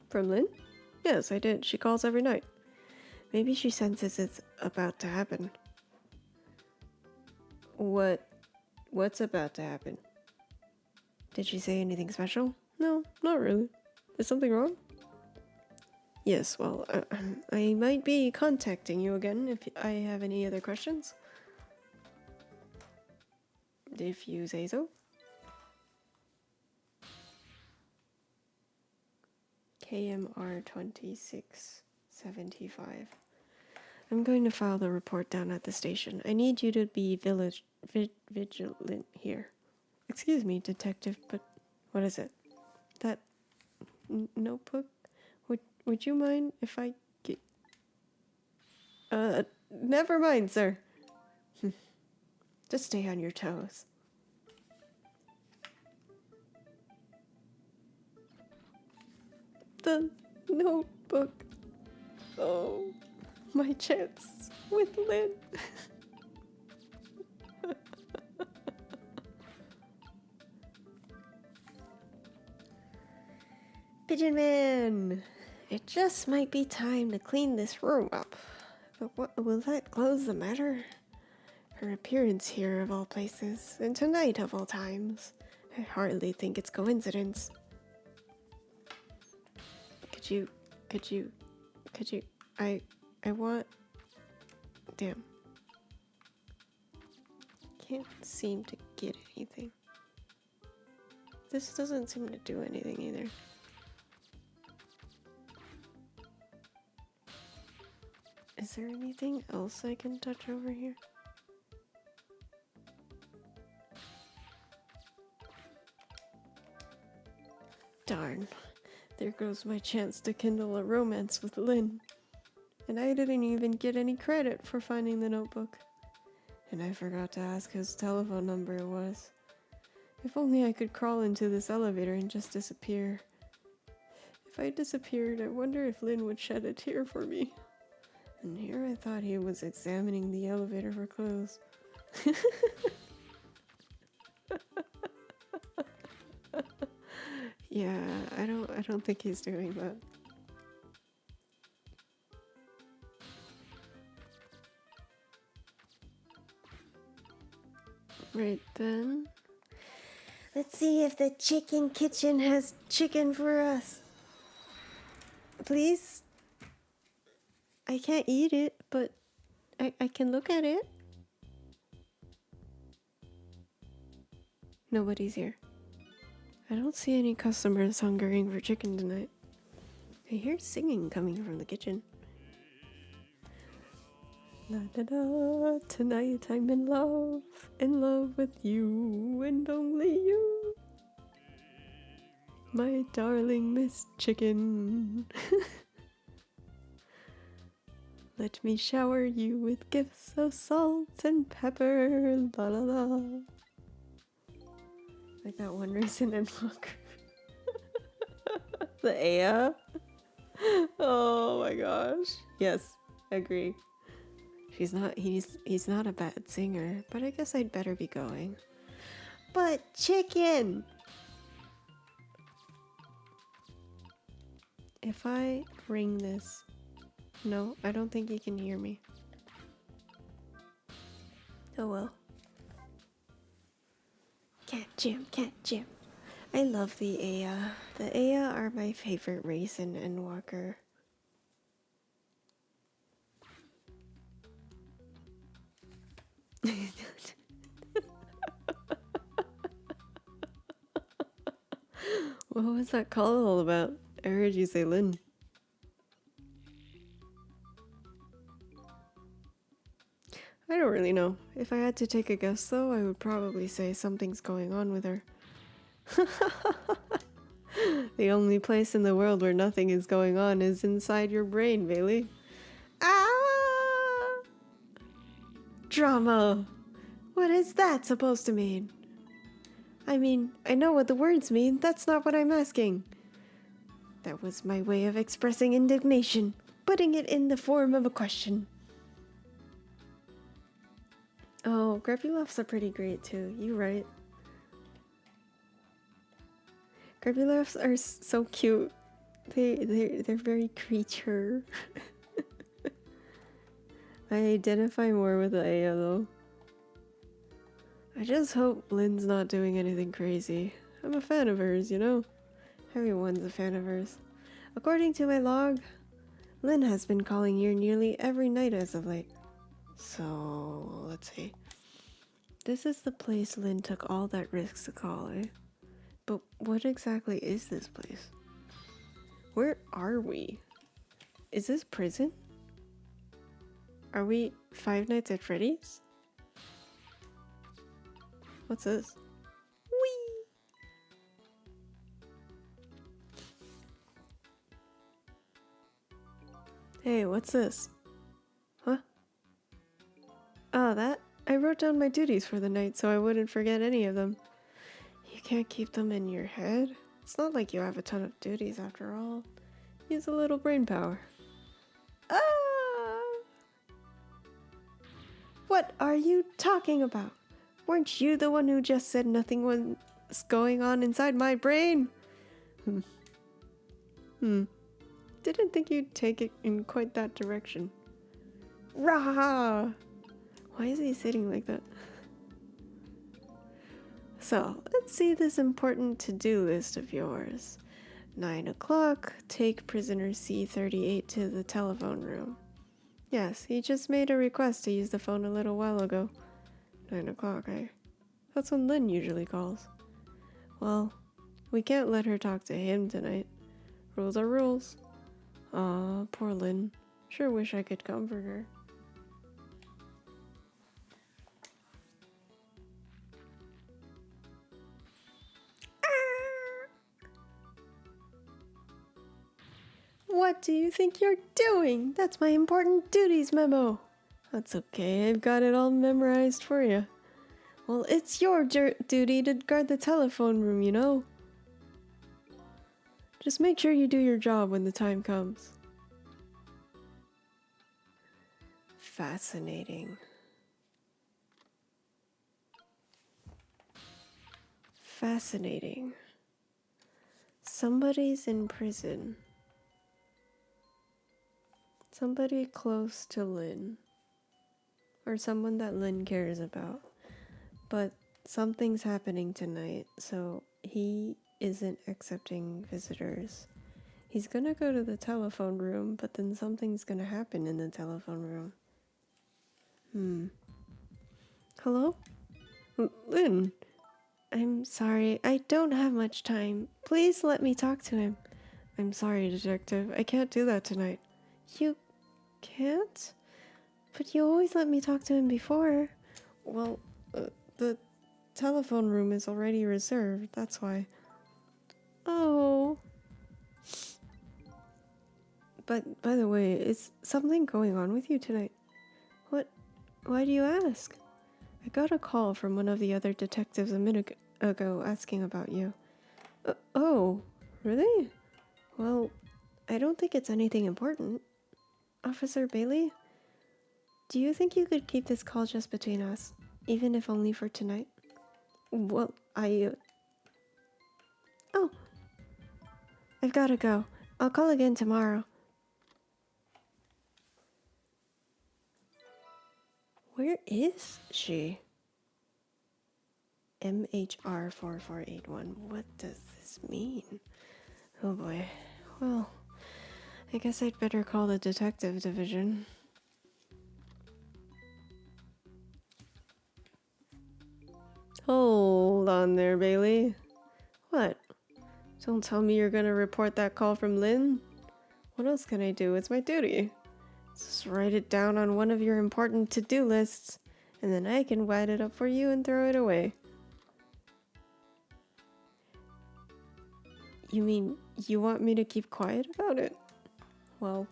S1: From Lynn? Yes, I did. She calls every night. Maybe she senses it's about to happen. What's about to happen? Did she say anything special? No, not really. Is something wrong? Yes, well, I might be contacting you again if I have any other questions. If you say so. KMR 2675. I'm going to file the report down at the station. I need you to be vigilant here. Excuse me, detective, but what is it? That notebook? Would you mind if I get... never mind, sir. Just stay on your toes. The notebook. Oh, my chance with Lynn. Pigeon Man! It just might be time to clean this room up. But what will that close the matter? Her appearance here of all places, and tonight of all times. I hardly think it's coincidence. Could you, I want, damn. Can't seem to get anything. This doesn't seem to do anything either. Is there anything else I can touch over here? Darn. There goes my chance to kindle a romance with Lynn. And I didn't even get any credit for finding the notebook. And I forgot to ask whose telephone number it was. If only I could crawl into this elevator and just disappear. If I disappeared, I wonder if Lynn would shed a tear for me. And here I thought he was examining the elevator for clues. Yeah, I don't think he's doing that. Right then. Let's see if the chicken kitchen has chicken for us. Please? I can't eat it, but I can look at it. Nobody's here. I don't see any customers hungering for chicken tonight. I hear singing coming from the kitchen. La da da, tonight I'm in love with you and only you. My darling Miss Chicken. Let me shower you with gifts of salt and pepper, la la la. Like that one recent and look. The Aya. Oh my gosh. Yes, agree. He's not a bad singer, but I guess I'd better be going. But chicken! If I ring this... No, I don't think he can hear me. Oh well. Cat Jim. I love the Aya. The Aya are my favorite race in Endwalker. What was that call all about? I heard you say Lynn. I don't really know. If I had to take a guess though, I would probably say something's going on with her. The only place in the world where nothing is going on is inside your brain, Bailey. Ah! Drama! What is that supposed to mean? I mean, I know what the words mean, that's not what I'm asking. That was my way of expressing indignation, putting it in the form of a question. Oh, Greppuloffs are pretty great too. You're right. Greppuloffs are so cute. They're very creature. I identify more with Aya though. I just hope Lynn's not doing anything crazy. I'm a fan of hers, you know? Everyone's a fan of hers. According to my log, Lynn has been calling here nearly every night as of late. So, let's see. This is the place Lynn took all that risk to call, eh? But what exactly is this place? Where are we? Is this prison? Are we Five Nights at Freddy's? What's this? Whee! Hey, what's this? Huh? Oh, that? I wrote down my duties for the night so I wouldn't forget any of them. You can't keep them in your head. It's not like you have a ton of duties after all. Use a little brain power. Ah! What are you talking about? Weren't you the one who just said nothing was going on inside my brain? Didn't think you'd take it in quite that direction. Rah! Why is he sitting like that? So, let's see this important to-do list of yours. 9 o'clock, take prisoner C38 to the telephone room. Yes, he just made a request to use the phone a little while ago. 9 o'clock, eh? That's when Lynn usually calls. Well, we can't let her talk to him tonight. Rules are rules. Aw, poor Lynn. Sure wish I could comfort her. What do you think you're doing? That's my important duties memo. That's okay, I've got it all memorized for you. Well, it's your duty to guard the telephone room, you know? Just make sure you do your job when the time comes. Fascinating. Fascinating. Somebody's in prison. Somebody close to Lynn. Or someone that Lynn cares about. But something's happening tonight, so he isn't accepting visitors. He's gonna go to the telephone room, but then something's gonna happen in the telephone room. Hello? Lynn. I'm sorry, I don't have much time. Please let me talk to him. I'm sorry, Detective. I can't do that tonight. You can't? But you always let me talk to him before. Well, the telephone room is already reserved, that's why. Oh. But, by the way, is something going on with you tonight? What? Why do you ask? I got a call from one of the other detectives a minute ago asking about you. Oh, really? Well, I don't think it's anything important. Officer Bailey? Do you think you could keep this call just between us, even if only for tonight? Well, Oh! I've gotta go. I'll call again tomorrow. Where is she? MHR4481. What does this mean? Oh boy. Well, I guess I'd better call the detective division. Hold on there, Bailey. What? Don't tell me you're gonna report that call from Lynn? What else can I do? It's my duty. Just write it down on one of your important to-do lists, and then I can write it up for you and throw it away. You mean you want me to keep quiet about it? Well,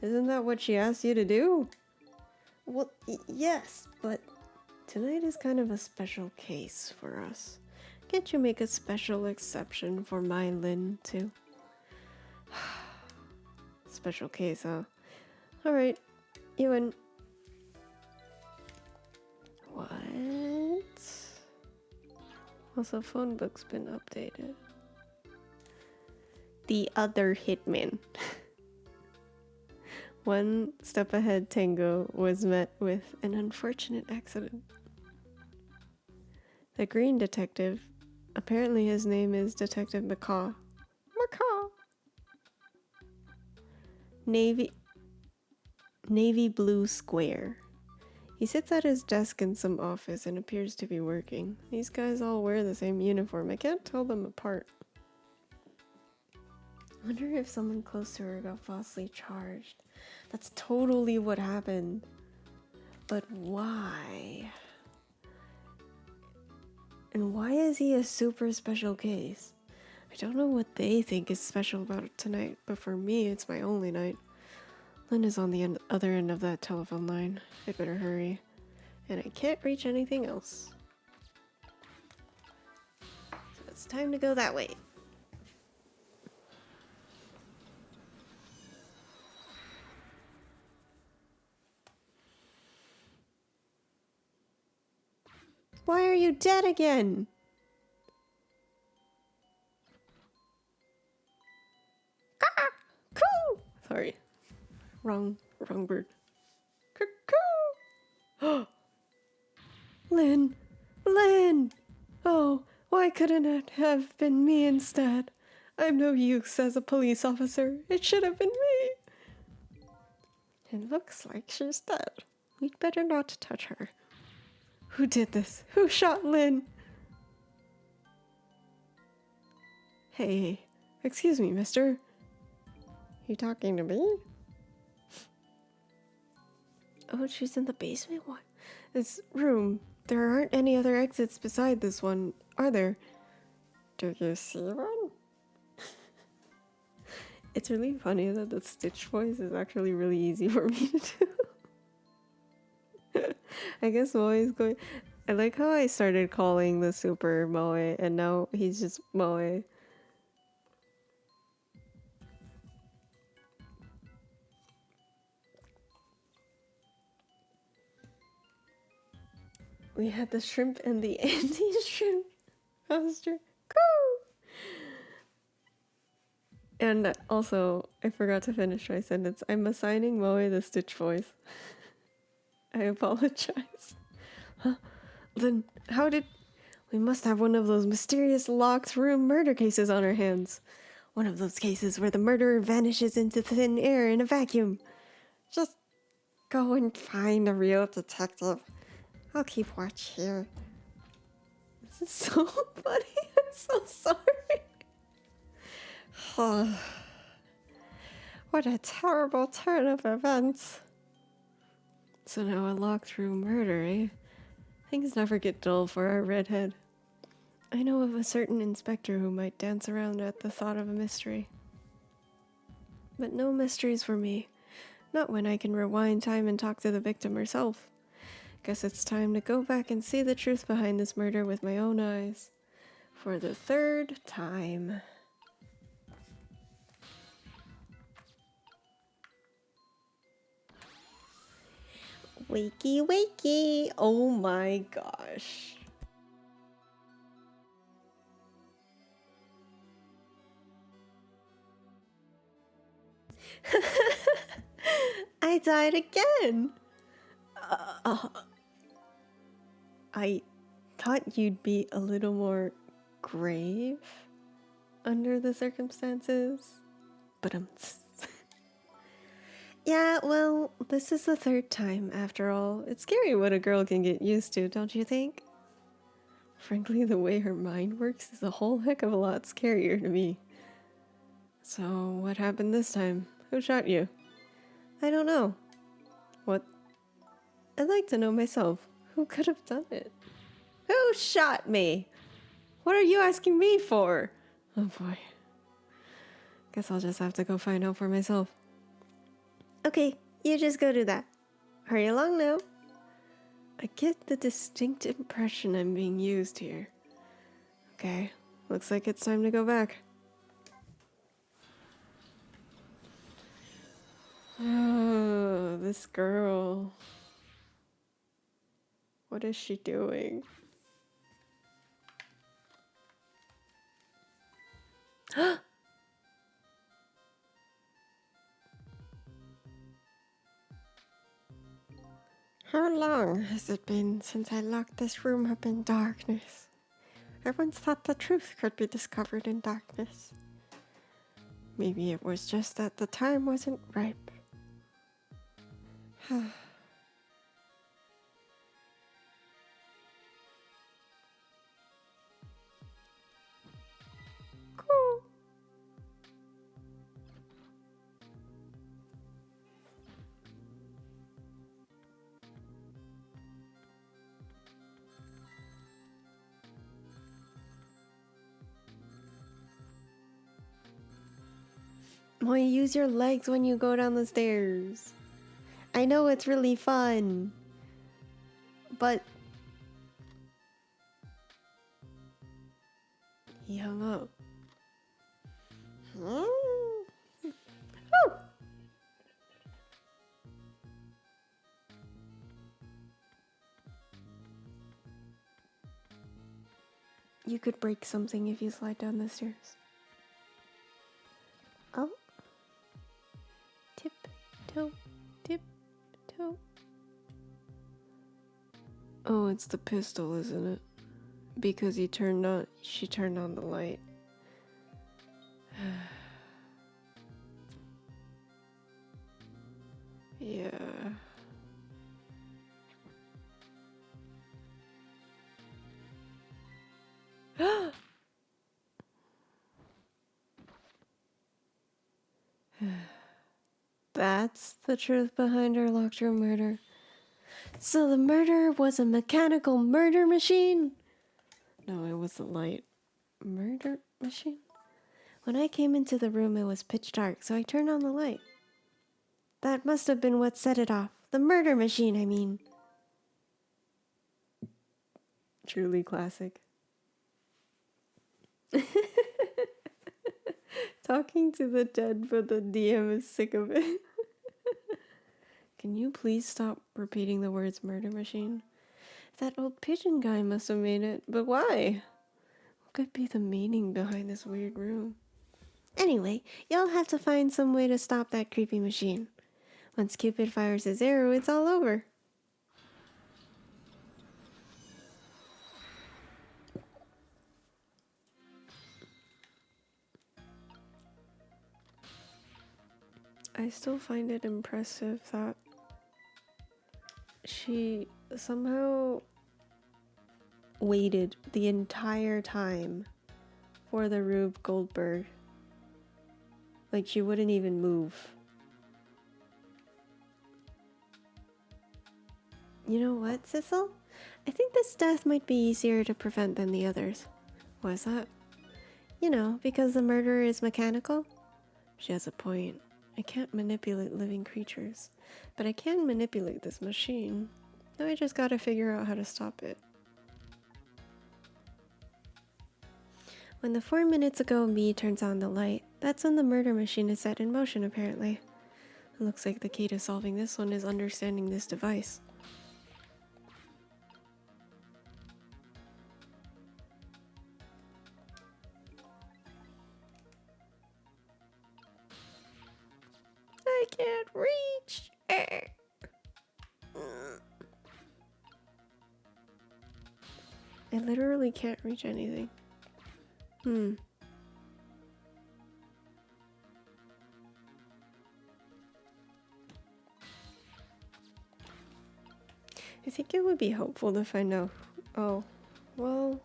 S1: isn't that what she asked you to do? Well, yes, but tonight is kind of a special case for us. Can't you make a special exception for my Lynn, too? Special case, huh? Alright, you win. What? Also, phone book's been updated. The other hitman. One step ahead Tango was met with an unfortunate accident. The green detective, apparently his name is Detective McCaw. McCaw! Navy blue square. He sits at his desk in some office and appears to be working. These guys all wear the same uniform. I can't tell them apart. I wonder if someone close to her got falsely charged. That's totally what happened. But why? And why is he a super special case? I don't know what they think is special about it tonight, but for me, it's my only night. Lynn is on the other end of that telephone line. I better hurry. And I can't reach anything else. So it's time to go that way. Why are you dead again? Ah! Coo! Sorry. Wrong bird. Cuckoo! Lynn! Lynn! Oh, why couldn't it have been me instead? I'm no use as a police officer. It should have been me. It looks like she's dead. We'd better not touch her. Who did this? Who shot Lynn? Hey, excuse me, mister. You talking to me? Oh, she's in the basement? What? This room. There aren't any other exits beside this one, are there? Do you see one? It's really funny that the Stitch voice is actually really easy for me to do. I guess Moe is going... I like how I started calling the super Moe, and now he's just Moe. We had the shrimp and the anti-shrimp roster. And also, I forgot to finish my sentence. I'm assigning Moe the Stitch voice. I apologize. Huh? Then how did... We must have one of those mysterious locked room murder cases on our hands. One of those cases where the murderer vanishes into thin air in a vacuum. Just go and find a real detective. I'll keep watch here. This is so funny. I'm so sorry. Oh, what a terrible turn of events. So now a locked room murder, eh? Things never get dull for our redhead. I know of a certain inspector who might dance around at the thought of a mystery. But no mysteries for me. Not when I can rewind time and talk to the victim herself. Guess it's time to go back and see the truth behind this murder with my own eyes. For the third time. Wakey, wakey. Oh my gosh. I died again. I thought you'd be a little more grave under the circumstances. But yeah, well, this is the third time after all. It's scary what a girl can get used to, don't you think? Frankly, the way her mind works is a whole heck of a lot scarier to me. So, what happened this time? Who shot you? I don't know. What? I'd like to know myself. Who could have done it? Who shot me? What are you asking me for? Oh boy. Guess I'll just have to go find out for myself. Okay, you just go do that. Hurry along now. I get the distinct impression I'm being used here. Okay, looks like it's time to go back. This girl. What is she doing? How long has it been since I locked this room up in darkness? I once thought the truth could be discovered in darkness. Maybe it was just that the time wasn't ripe. Cool. Why use your legs when you go down the stairs? I know it's really fun, but he hung up. Woo! You could break something if you slide down the stairs. Oh. Tiptoe, tiptoe. Oh, it's the pistol, isn't it? Because she turned on the light. Yeah. That's the truth behind her locked room murder. So the murderer was a mechanical murder machine? No, it was the light. Murder machine? When I came into the room, it was pitch dark, so I turned on the light. That must have been what set it off. The murder machine, I mean. Truly classic. Talking to the dead, but the DM is sick of it. Can you please stop repeating the words murder machine? That old pigeon guy must have made it, but why? What could be the meaning behind this weird room? Anyway, y'all have to find some way to stop that creepy machine. Once Cupid fires his arrow, it's all over. I still find it impressive that she somehow waited the entire time for the Rube Goldberg. Like, she wouldn't even move. You know what, Sissel? I think this death might be easier to prevent than the others. Why is that? You know, because the murderer is mechanical? She has a point. I can't manipulate living creatures, but I can manipulate this machine. Now I just gotta figure out how to stop it. When the 4 minutes ago me turns on the light, that's when the murder machine is set in motion, apparently. It looks like the key to solving this one is understanding this device. I can't reach. I literally can't reach anything. I think it would be helpful to find out. Oh, well.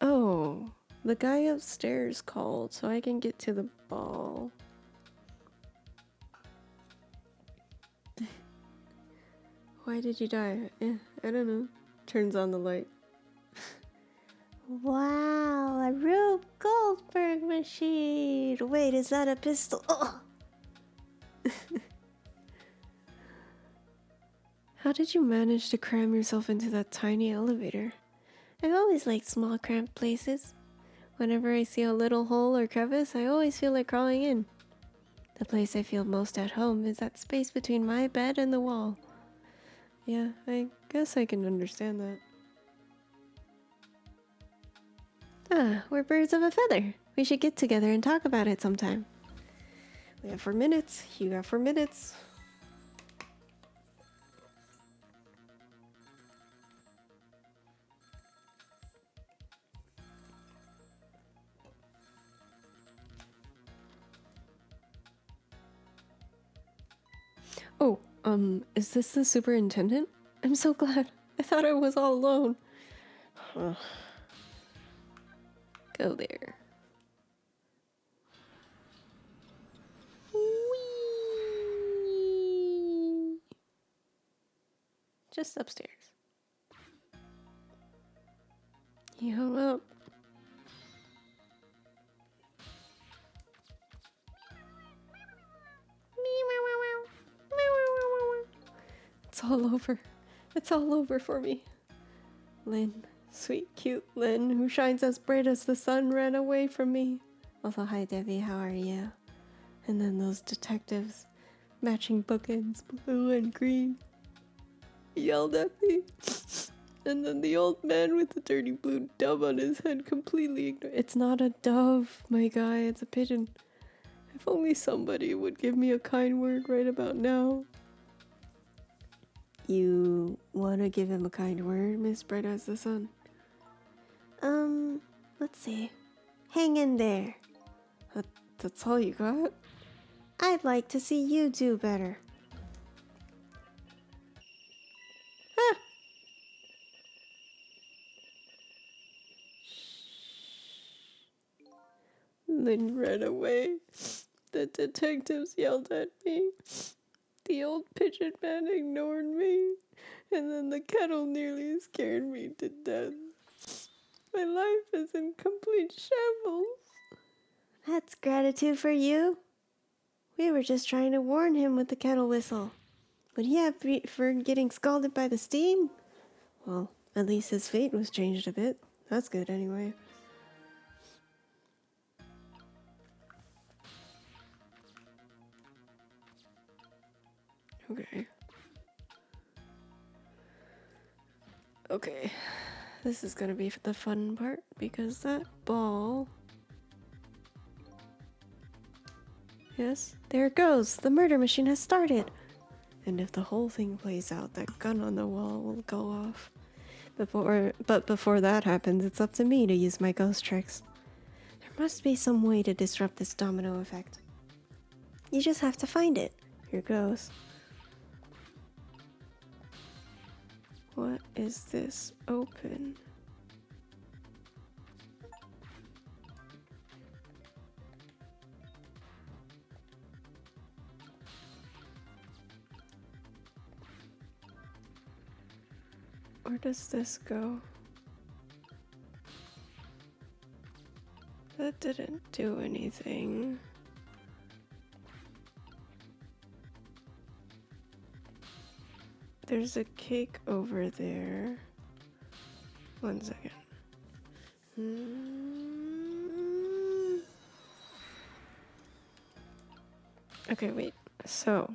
S1: Oh, the guy upstairs called so I can get to the ball. Why did you die? I don't know. Turns on the light. Wow, a Rube Goldberg machine. Wait, is that a pistol? Oh. How did you manage to cram yourself into that tiny elevator? I've always liked small, cramped places. Whenever I see a little hole or crevice, I always feel like crawling in. The place I feel most at home is that space between my bed and the wall. Yeah, I guess I can understand that. Ah, we're birds of a feather. We should get together and talk about it sometime. We have 4 minutes. You got 4 minutes. Oh, is this the superintendent? I'm so glad. I thought I was all alone. Go there. Whee! Just upstairs. You hung up. It's all over. It's all over for me. Lynn, sweet, cute Lynn, who shines as bright as the sun, ran away from me. Also, hi Debbie, how are you? And then those detectives, matching bookends, blue and green, yelled at me. And then the old man with the dirty blue dove on his head completely ignored. It's not a dove, my guy, it's a pigeon. If only somebody would give me a kind word right about now. You want to give him a kind word, Miss Bright as the Sun? Let's see. Hang in there. That's all you got? I'd like to see you do better. Ah! Lynn ran away. The detectives yelled at me. The old pigeon man ignored me. And then the kettle nearly scared me to death. My life is in complete shambles. That's gratitude for you. We were just trying to warn him with the kettle whistle. Would he have for getting scalded by the steam? Well, at least his fate was changed a bit. That's good anyway. Okay. Okay. This is gonna be the fun part because that ball... Yes, there it goes. The murder machine has started. And if the whole thing plays out, that gun on the wall will go off. But before that happens, it's up to me to use my ghost tricks. There must be some way to disrupt this domino effect. You just have to find it. Here goes. What is this? Open. Where does this go? That didn't do anything. There's a cake over there. 1 second. Okay, wait. So.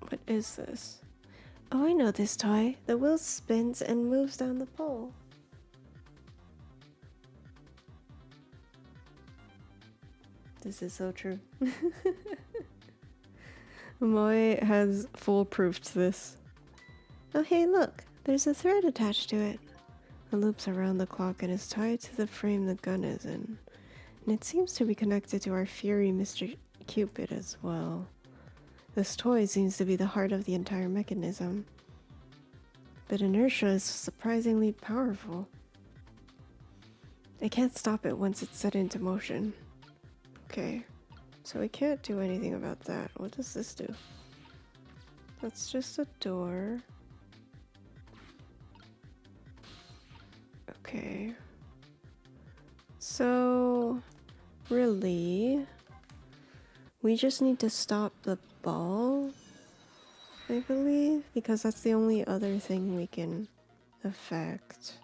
S1: What is this? Oh, I know this toy. The wheel spins and moves down the pole. This is so true. Moe has foolproofed this. Oh, hey, look. There's a thread attached to it. It loops around the clock and is tied to the frame the gun is in. And it seems to be connected to our Fury Mr. Cupid as well. This toy seems to be the heart of the entire mechanism. But inertia is surprisingly powerful. I can't stop it once it's set into motion. Okay. So we can't do anything about that. What does this do? That's just a door. Okay. So, really, we just need to stop the ball, I believe, because that's the only other thing we can affect.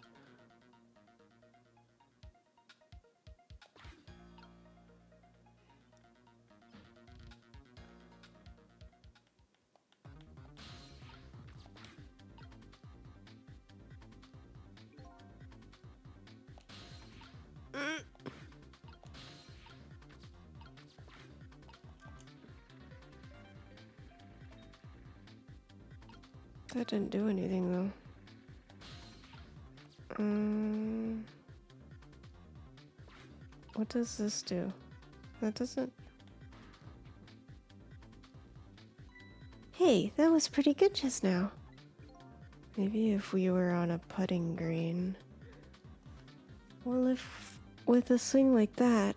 S1: That didn't do anything though. What does this do? That doesn't... Hey, that was pretty good just now. Maybe if we were on a putting green. Well, if with a swing like that,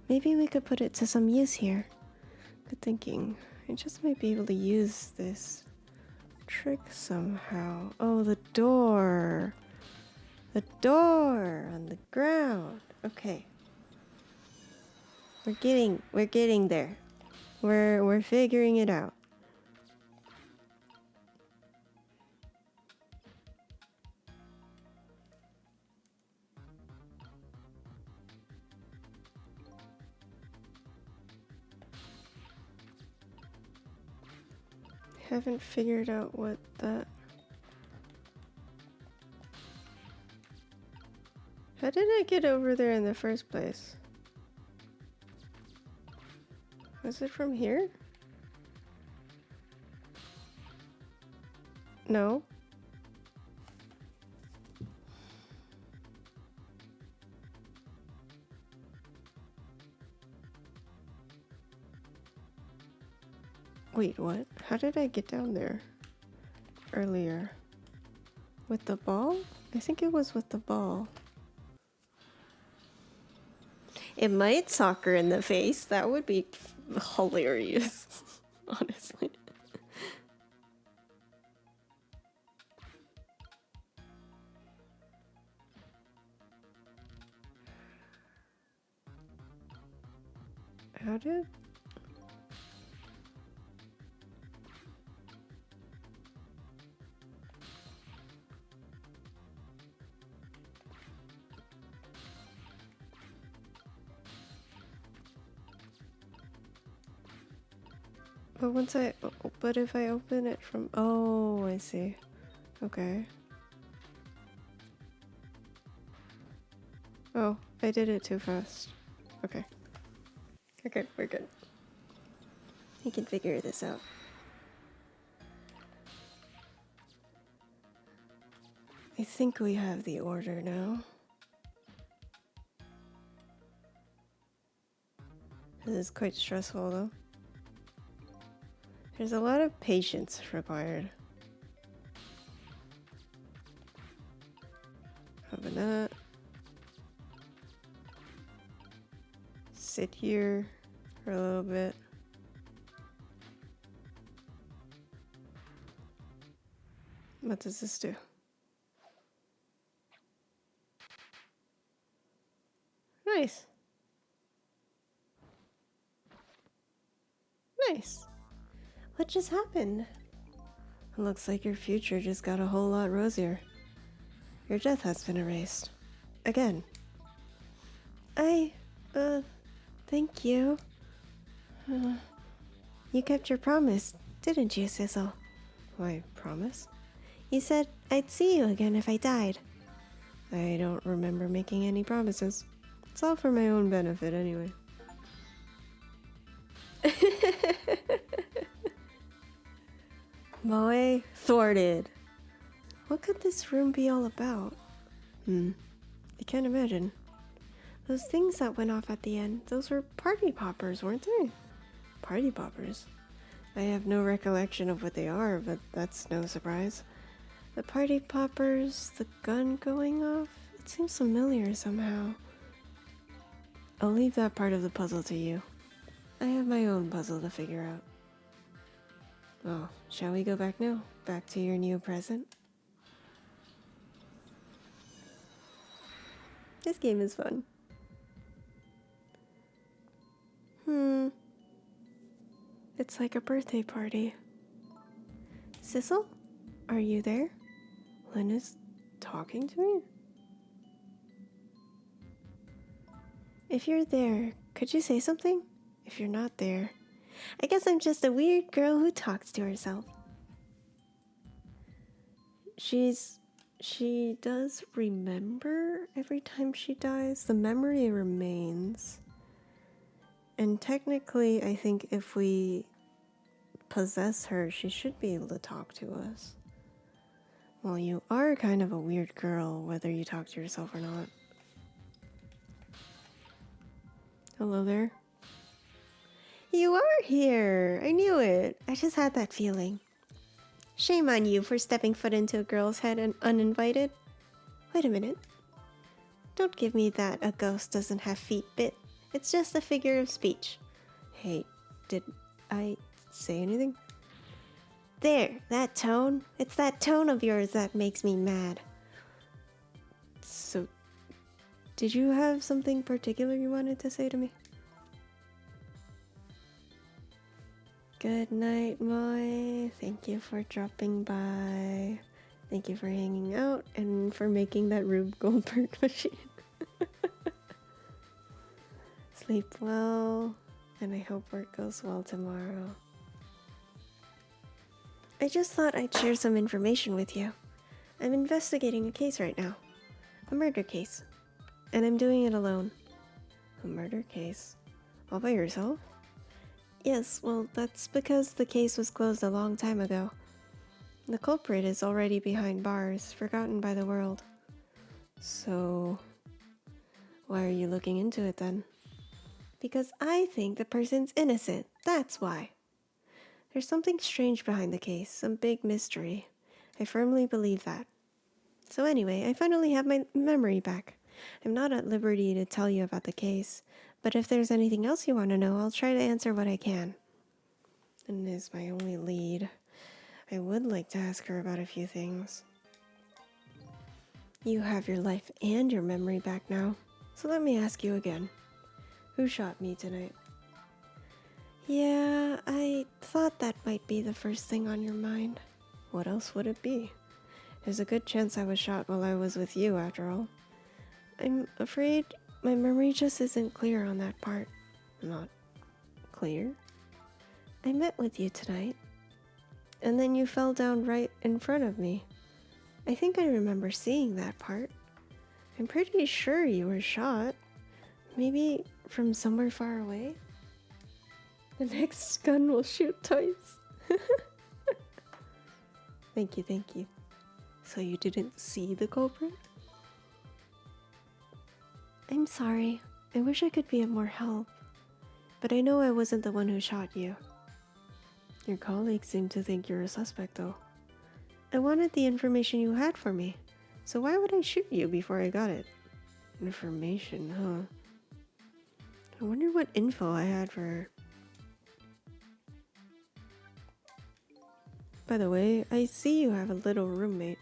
S1: maybe we could put it to some use here. Good thinking. I just might be able to use this trick somehow. Oh, the door. The door on the ground. Okay. We're getting there. We're figuring it out. Haven't figured out what that... How did I get over there in the first place? Was it from here? No. Wait, what? How did I get down there earlier? With the ball? I think it was with the ball. It might sock her in the face. That would be hilarious, honestly. How did... But if I open it from... Oh, I see. Okay. Oh, I did it too fast. Okay. Okay, we're good. We can figure this out. I think we have the order now. This is quite stressful though. There's a lot of patience required. Open that. Sit here for a little bit. What does this do? Nice. Nice. What just happened? It looks like your future just got a whole lot rosier. Your death has been erased. Again. Thank you. You kept your promise, didn't you, Sizzle? Why, promise? You said I'd see you again if I died. I don't remember making any promises. It's all for my own benefit anyway. Boy, thwarted. What could this room be all about? I can't imagine. Those things that went off at the end, those were party poppers, weren't they? Party poppers? I have no recollection of what they are, but that's no surprise. The party poppers, the gun going off, it seems familiar somehow. I'll leave that part of the puzzle to you. I have my own puzzle to figure out. Well, shall we go back now? Back to your new present? This game is fun. It's like a birthday party. Sissel? Are you there? Lynn is talking to me? If you're there, could you say something? If you're not there, I guess I'm just a weird girl who talks to herself. She does remember every time she dies. The memory remains. And technically, I think if we possess her, she should be able to talk to us. Well, you are kind of a weird girl, whether you talk to yourself or not. Hello there. You are here! I knew it! I just had that feeling. Shame on you for stepping foot into a girl's head and uninvited. Wait a minute. Don't give me that a ghost doesn't have feet bit. It's just a figure of speech. Hey, did I say anything? There, that tone. It's that tone of yours that makes me mad. So, did you have something particular you wanted to say to me? Good night, Moy. Thank you for dropping by. Thank you for hanging out and for making that Rube Goldberg machine. Sleep well, and I hope work goes well tomorrow. I just thought I'd share some information with you. I'm investigating a case right now. A murder case. And I'm doing it alone. A murder case? All by yourself? Yes, well, that's because the case was closed a long time ago. The culprit is already behind bars, forgotten by the world. So, why are you looking into it then? Because I think the person's innocent, that's why. There's something strange behind the case, some big mystery. I firmly believe that. So anyway, I finally have my memory back. I'm not at liberty to tell you about the case, but if there's anything else you want to know, I'll try to answer what I can. And is my only lead. I would like to ask her about a few things. You have your life and your memory back now, so let me ask you again. Who shot me tonight? Yeah, I thought that might be the first thing on your mind. What else would it be? There's a good chance I was shot while I was with you, after all. I'm afraid my memory just isn't clear on that part. Not clear? I met with you tonight, and then you fell down right in front of me. I think I remember seeing that part. I'm pretty sure you were shot. Maybe from somewhere far away? The next gun will shoot twice. Thank you, thank you. So you didn't see the culprit? I'm sorry. I wish I could be of more help. But I know I wasn't the one who shot you. Your colleagues seem to think you're a suspect, though. I wanted the information you had for me, so why would I shoot you before I got it? Information, huh? I wonder what info I had for her. By the way, I see you have a little roommate.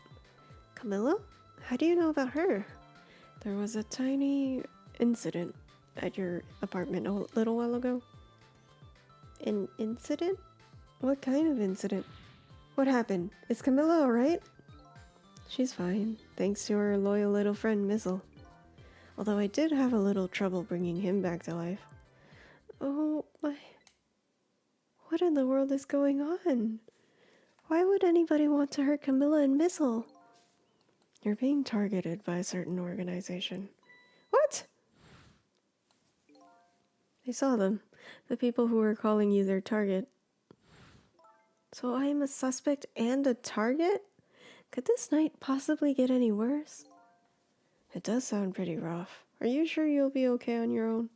S1: Camilla? How do you know about her? There was a tiny incident at your apartment a little while ago. An incident? What kind of incident? What happened? Is Camilla alright? She's fine, thanks to her loyal little friend Missile. Although I did have a little trouble bringing him back to life. Oh my... What in the world is going on? Why would anybody want to hurt Camilla and Missile? You're being targeted by a certain organization. What? I saw them. The people who were calling you their target. So I am a suspect and a target? Could this night possibly get any worse? It does sound pretty rough. Are you sure you'll be okay on your own?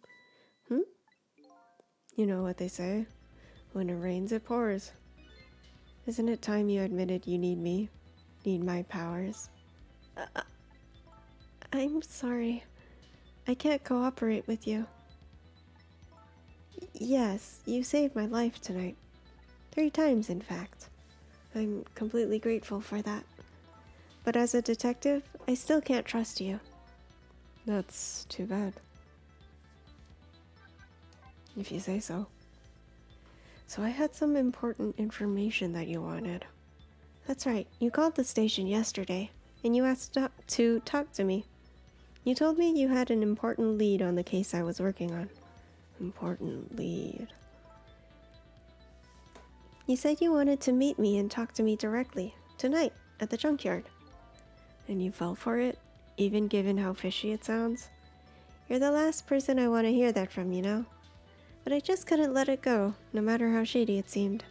S1: You know what they say. When it rains, it pours. Isn't it time you admitted you need me? Need my powers? I'm sorry. I can't cooperate with you. Yes, you saved my life tonight. 3 times, in fact. I'm completely grateful for that. But as a detective, I still can't trust you. That's too bad. If you say so. So I had some important information that you wanted. That's right, you called the station yesterday, and you asked to talk to me. You told me you had an important lead on the case I was working on. Important lead. You said you wanted to meet me and talk to me directly, tonight, at the junkyard. And you fell for it, even given how fishy it sounds? You're the last person I want to hear that from, you know? But I just couldn't let it go, no matter how shady it seemed.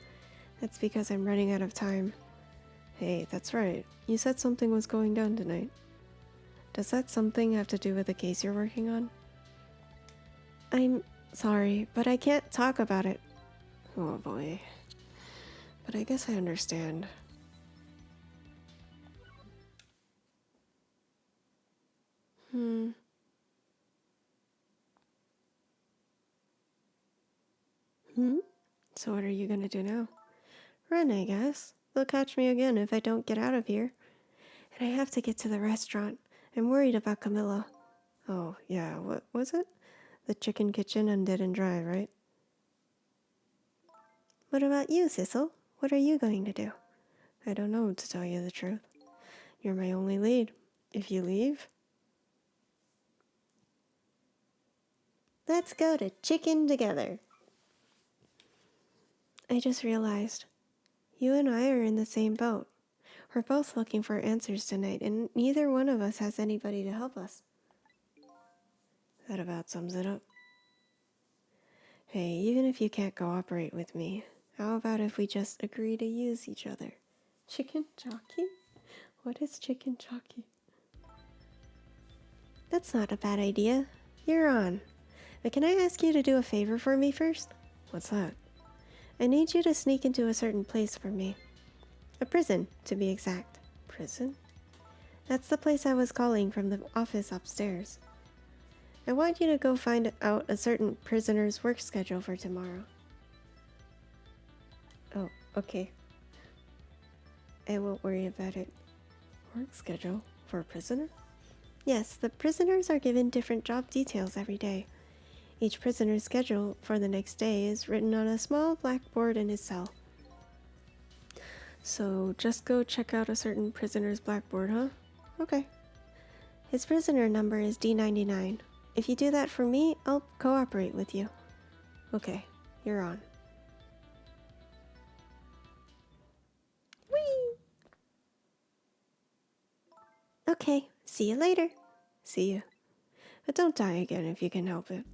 S1: That's because I'm running out of time. Hey, that's right. You said something was going down tonight. Does that something have to do with the case you're working on? I'm sorry, but I can't talk about it. Oh boy. But I guess I understand. So what are you gonna do now? Run, I guess. They'll catch me again if I don't get out of here. And I have to get to the restaurant. I'm worried about Camilla. Oh, yeah, what was it? The chicken kitchen on Dead and Dry, right? What about you, Sissel? What are you going to do? I don't know, to tell you the truth. You're my only lead. If you leave... Let's go to chicken together. I just realized, you and I are in the same boat. We're both looking for answers tonight, and neither one of us has anybody to help us. That about sums it up. Hey, even if you can't cooperate with me, how about if we just agree to use each other? Chicken jockey? What is chicken jockey? That's not a bad idea. You're on. But can I ask you to do a favor for me first? What's that? I need you to sneak into a certain place for me. A prison, to be exact. Prison? That's the place I was calling from the office upstairs. I want you to go find out a certain prisoner's work schedule for tomorrow. Oh, okay. I won't worry about it. Work schedule for a prisoner? Yes, the prisoners are given different job details every day. Each prisoner's schedule for the next day is written on a small blackboard in his cell. So just go check out a certain prisoner's blackboard, huh? Okay. His prisoner number is D99. If you do that for me, I'll cooperate with you. Okay, you're on. Whee! Okay, see you later. See you. But don't die again if you can help it.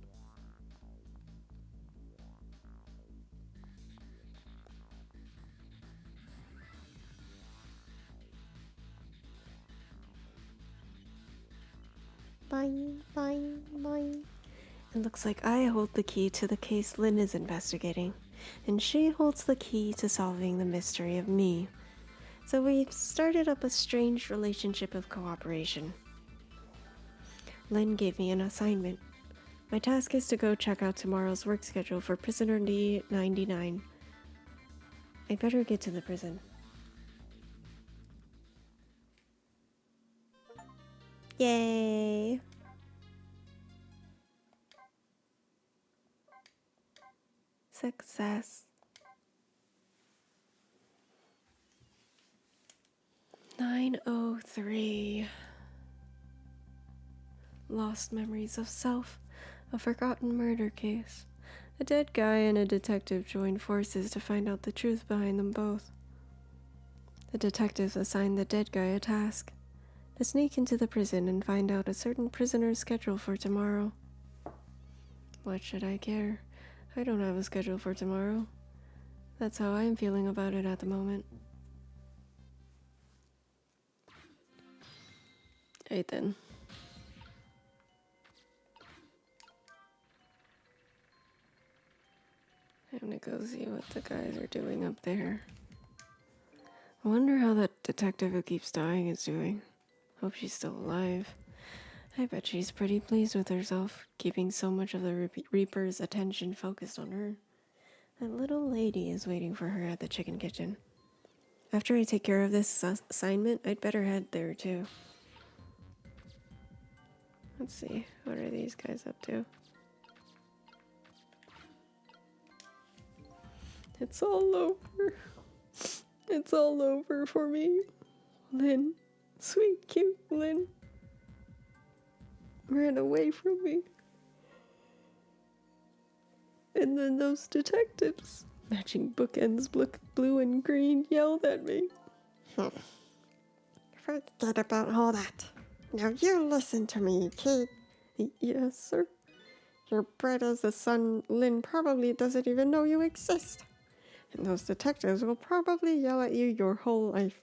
S1: Bye, bye, bye. It looks like I hold the key to the case Lynn is investigating, and she holds the key to solving the mystery of me. So we've started up a strange relationship of cooperation. Lynn gave me an assignment. My task is to go check out tomorrow's work schedule for prisoner D99. I better get to the prison. Yay! Success. 903. Lost memories of self. A forgotten murder case. A dead guy and a detective joined forces to find out the truth behind them both. The detectives assigned the dead guy a task: to sneak into the prison and find out a certain prisoner's schedule for tomorrow. What should I care? I don't have a schedule for tomorrow. That's how I'm feeling about it at the moment. Right then. I'm gonna go see what the guys are doing up there. I wonder how that detective who keeps dying is doing. Hope she's still alive. I bet she's pretty pleased with herself, keeping so much of the Reaper's attention focused on her. That little lady is waiting for her at the chicken kitchen. After I take care of this assignment, I'd better head there too. Let's see, what are these guys up to? It's all over. It's all over for me. Lynn, sweet, cute Lynn, ran away from me. And then those detectives, matching bookends, blue and green, yelled at me.
S2: Forget about all that. Now you listen to me, kid.
S1: Yes, sir.
S2: You're bright as the sun. Lynn probably doesn't even know you exist. And those detectives will probably yell at you your whole life.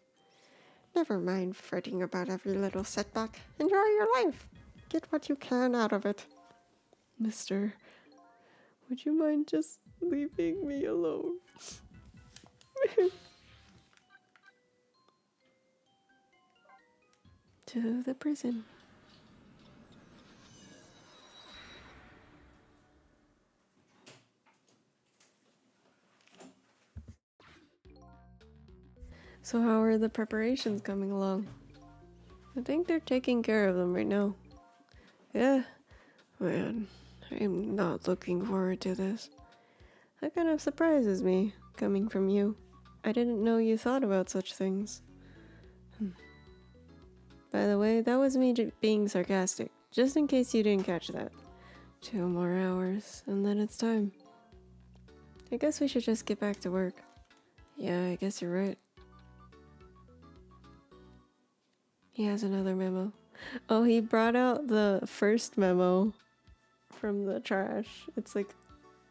S2: Never mind fretting about every little setback. Enjoy your life. Get what you can out of it.
S1: Mister, would you mind just leaving me alone? To the prison. So how are the preparations coming along? I think they're taking care of them right now. Yeah, man, I'm not looking forward to this. That kind of surprises me, coming from you. I didn't know you thought about such things. By the way, that was me being sarcastic, just in case you didn't catch that. 2 more hours, and then it's time. I guess we should just get back to work. Yeah, I guess you're right. He has another memo. Oh, he brought out the first memo from the trash. It's like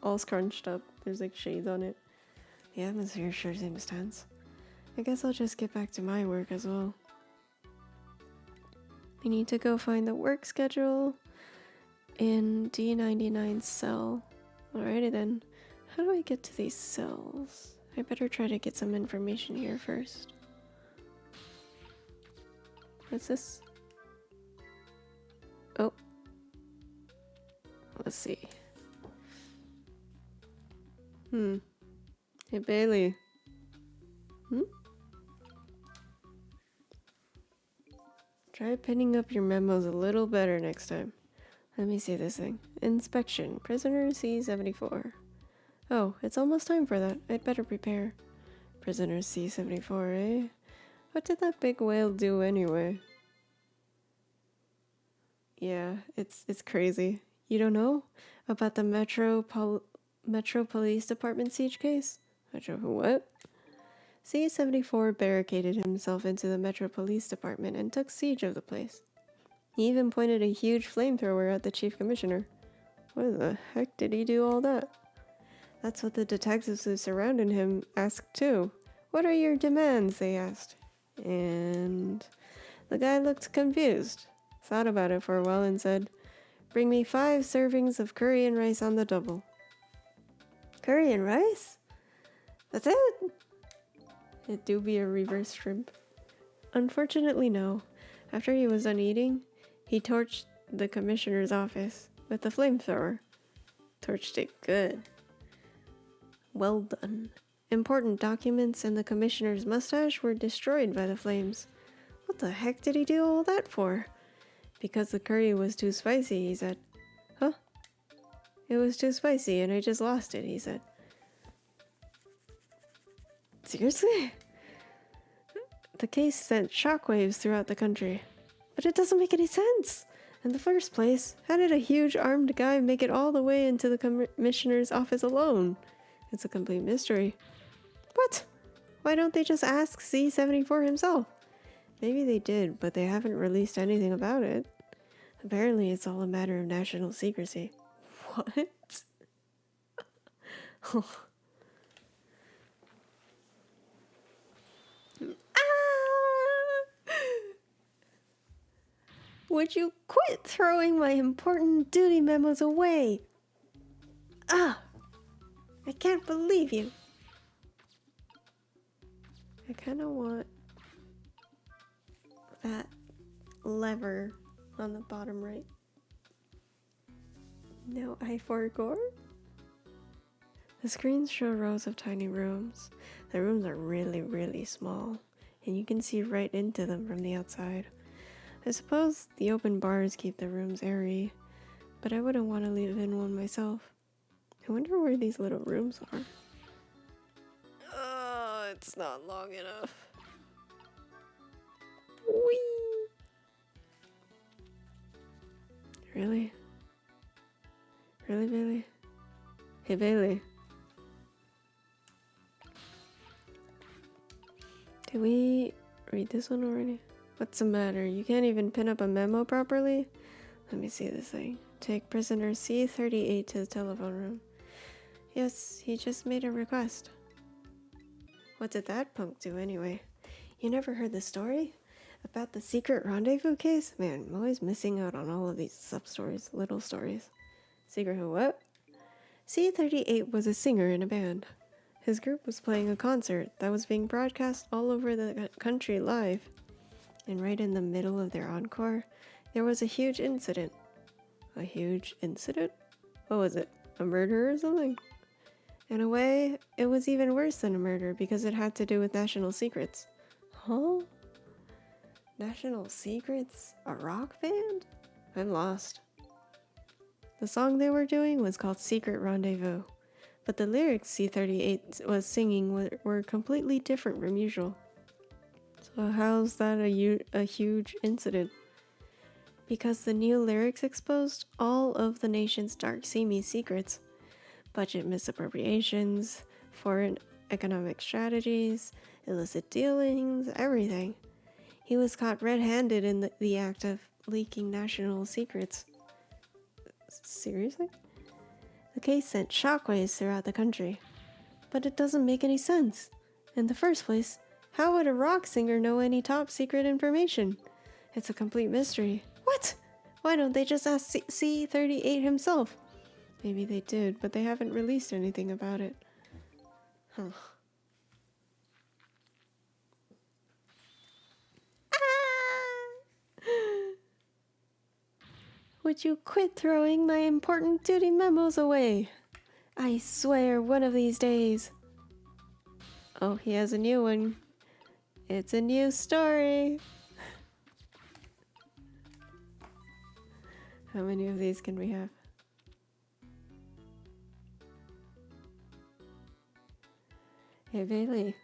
S1: all scrunched up. There's like shades on it. The atmosphere sure seems tense. I guess I'll just get back to my work as well. We need to go find the work schedule in D99's cell. Alrighty then. How do I get to these cells? I better try to get some information here first. What's this? Oh. Let's see. Hey, Bailey. Try pinning up your memos a little better next time. Let me see this thing. Inspection. Prisoner C-74. Oh, it's almost time for that. I'd better prepare. Prisoner C-74, eh? What did that big whale do anyway? Yeah, it's crazy. You don't know about the Metro Police Department siege case? Metro what? C-74 barricaded himself into the Metro Police Department and took siege of the place. He even pointed a huge flamethrower at the Chief Commissioner. What the heck did he do all that? That's what the detectives who surrounded him asked too. What are your demands? They asked. And the guy looked confused, thought about it for a while and said, "Bring me 5 servings of curry and rice on the double." Curry and rice? That's it? It do be a reverse shrimp. Unfortunately, no. After he was done eating, he torched the commissioner's office with the flamethrower. Torched it good. Well done. Important documents and the commissioner's mustache were destroyed by the flames. What the heck did he do all that for? Because the curry was too spicy, he said. Huh? It was too spicy and I just lost it, he said. Seriously? The case sent shockwaves throughout the country. But it doesn't make any sense. In the first place, how did a huge armed guy make it all the way into the commissioner's office alone? It's a complete mystery. What? Why don't they just ask C-74 himself? Maybe they did, but they haven't released anything about it. Apparently, it's all a matter of national secrecy. What? Would you quit throwing my important duty memos away? Ah! I can't believe you. I kind of want that lever on the bottom right. No I4 gore? The screens show rows of tiny rooms. The rooms are really, really small, and you can see right into them from the outside. I suppose the open bars keep the rooms airy, but I wouldn't want to live in one myself. I wonder where these little rooms are. Oh, it's not long enough. Whee! Really? Really, Bailey? Hey, Bailey. Did we read this one already? What's the matter? You can't even pin up a memo properly? Let me see this thing. Take prisoner C38 to the telephone room. Yes, he just made a request. What did that punk do anyway? You never heard the story? About the secret rendezvous case? Man, I'm always missing out on all of these sub-stories, little stories. Secret who what? C38 was a singer in a band. His group was playing a concert that was being broadcast all over the country live. And right in the middle of their encore, there was a huge incident. A huge incident? What was it? A murder or something? In a way, it was even worse than a murder because it had to do with national secrets. Huh? National secrets? A rock band? I'm lost. The song they were doing was called Secret Rendezvous, but the lyrics C38 was singing were completely different from usual. So how's that a huge incident? Because the new lyrics exposed all of the nation's dark seamy secrets. Budget misappropriations, foreign economic strategies, illicit dealings, everything. He was caught red-handed in the act of leaking national secrets. Seriously? The case sent shockwaves throughout the country. But it doesn't make any sense. In the first place, how would a rock singer know any top secret information? It's a complete mystery. What? Why don't they just ask C38 himself? Maybe they did, but they haven't released anything about it. Huh. Would you quit throwing my important duty memos away? I swear one of these days. Oh, he has a new one. It's a new story. How many of these can we have? Hey, Bailey.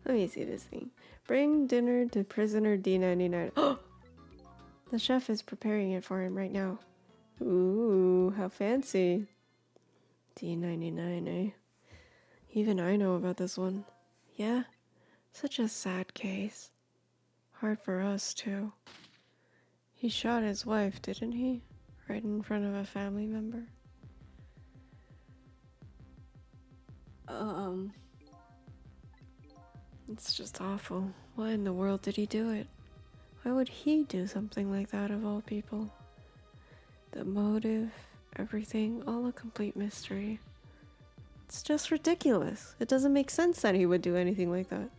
S1: Let me see this thing. Bring dinner to prisoner D99. Oh! The chef is preparing it for him right now. Ooh, how fancy. D99, eh? Even I know about this one. Yeah? Such a sad case. Hard for us, too. He shot his wife, didn't he? Right in front of a family member. It's just awful. Why in the world did he do it? Why would he do something like that of all people? The motive, everything, all a complete mystery. It's just ridiculous. It doesn't make sense that he would do anything like that.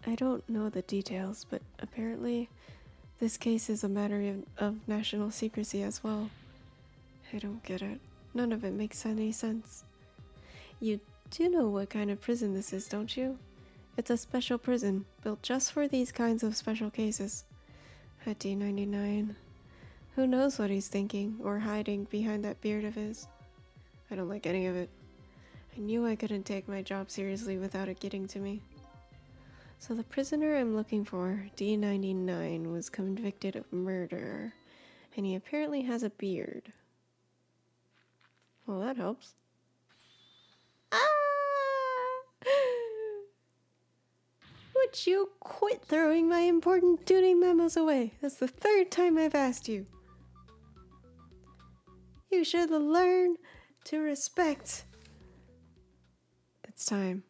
S1: I don't know the details, but apparently this case is a matter of national secrecy as well. I don't get it. None of it makes any sense. You do know what kind of prison this is, don't you? It's a special prison, built just for these kinds of special cases. At D99. Who knows what he's thinking or hiding behind that beard of his? I don't like any of it. I knew I couldn't take my job seriously without it getting to me. So the prisoner I'm looking for, D99, was convicted of murder, and he apparently has a beard. Well, that helps. Would you quit throwing my important duty memos away? That's the third time I've asked you. You should learn to respect. It's time.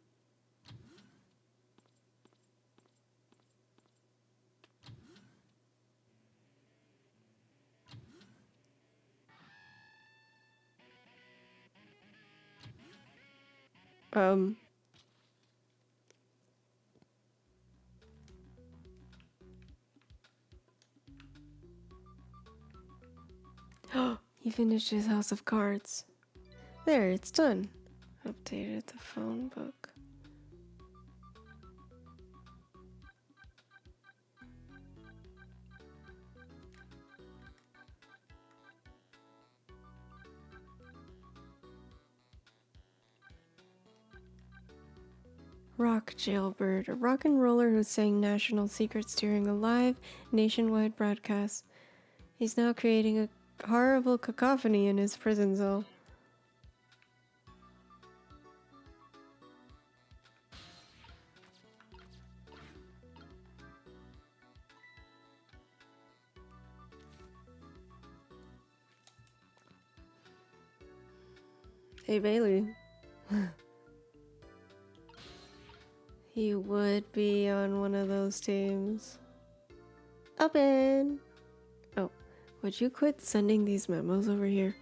S1: He finished his house of cards. There, it's done. Updated the phone book. Rock Jailbird, a rock and roller who sang national secrets during a live nationwide broadcast. He's now creating a horrible cacophony in his prison cell. Hey, Bailey. He would be on one of those teams. Open! Oh, would you quit sending these memos over here?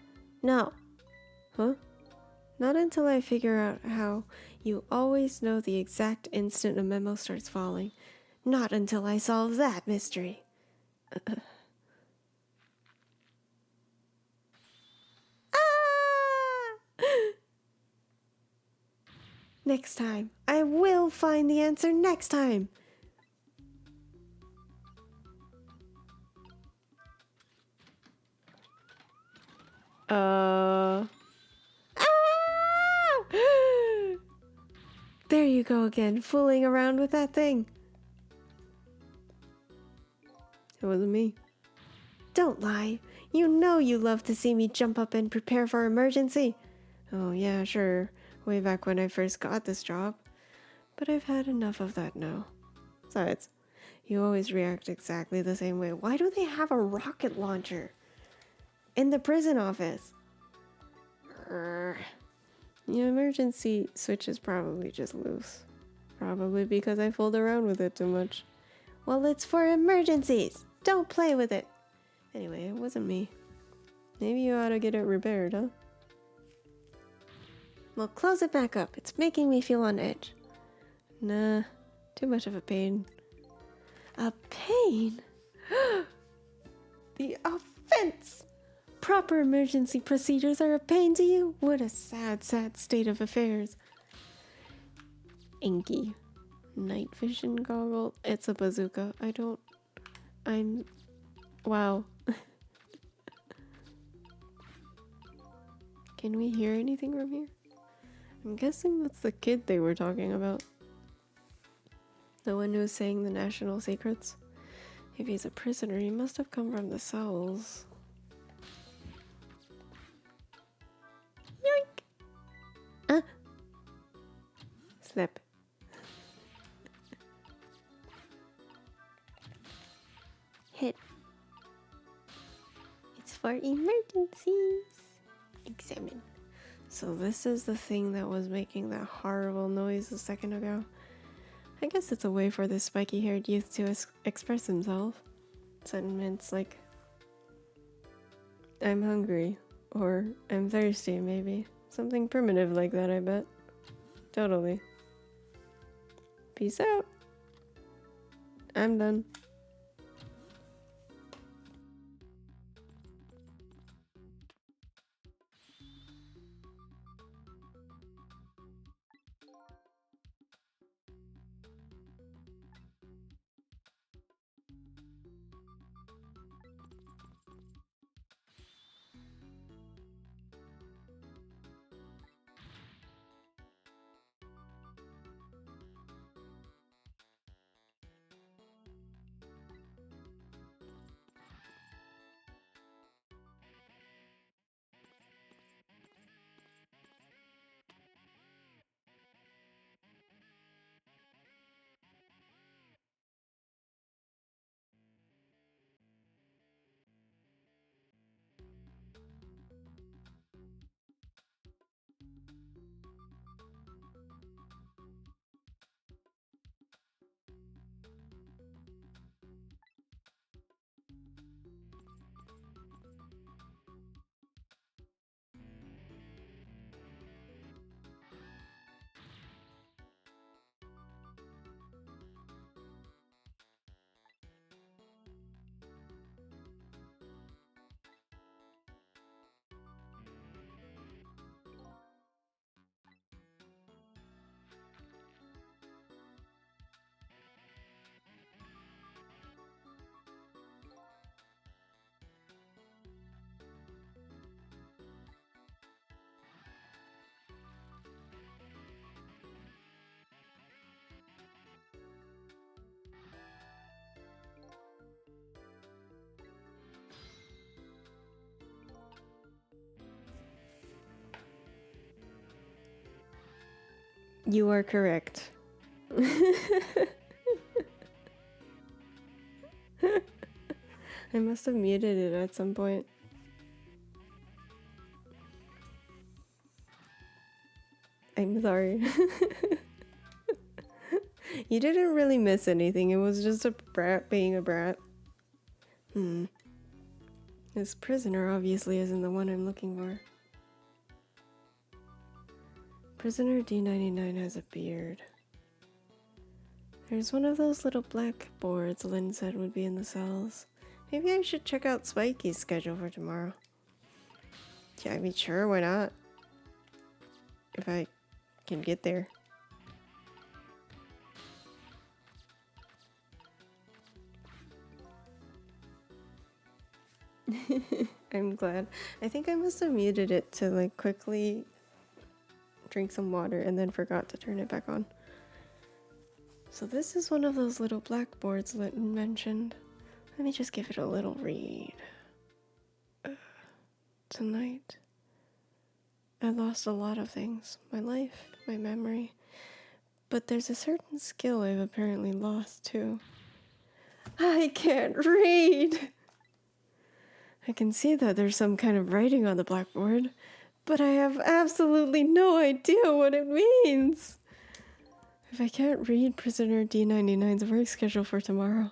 S1: No. Huh? Not until I figure out how you always know the exact instant a memo starts falling. Not until I solve that mystery. Next time. I will find the answer next time. Ah! There you go again, fooling around with that thing. It wasn't me. Don't lie. You know you love to see me jump up and prepare for emergency. Oh yeah, sure. Way back when I first got this job. But I've had enough of that now. Besides, you always react exactly the same way. Why do they have a rocket launcher in the prison office? The emergency switch is probably just loose. Probably because I fooled around with it too much. Well, it's for emergencies. Don't play with it. Anyway, it wasn't me. Maybe you ought to get it repaired, huh? Well, close it back up. It's making me feel on edge. Nah, too much of a pain. A pain? The offense! Proper emergency procedures are a pain to you? What a sad, sad state of affairs. Inky. Night vision goggle. It's a bazooka. Wow. Can we hear anything from here? I'm guessing that's the kid they were talking about. The one who sang the national secrets. If he's a prisoner, he must have come from the cells. Yoink! Slip. Hit. It's for emergencies. Examine. So this is the thing that was making that horrible noise a second ago. I guess it's a way for this spiky-haired youth to express himself. Sentiments like, I'm hungry, or I'm thirsty, maybe. Something primitive like that, I bet. Totally. Peace out. I'm done. You are correct. I must have muted it at some point. I'm sorry. You didn't really miss anything. It was just a brat being a brat. This prisoner obviously isn't the one I'm looking for. Prisoner D99 has a beard. There's one of those little black boards Lynn said would be in the cells. Maybe I should check out Spikey's schedule for tomorrow. Yeah, I mean, sure, why not? If I can get there. I'm glad. I think I must have muted it to like quickly drink some water and then forgot to turn it back on. So this is one of those little blackboards Linton mentioned. Let me just give it a little read. Tonight, I lost a lot of things. My life, my memory. But there's a certain skill I've apparently lost too. I can't read! I can see that there's some kind of writing on the blackboard, but I have absolutely no idea what it means. If I can't read Prisoner D99's work schedule for tomorrow,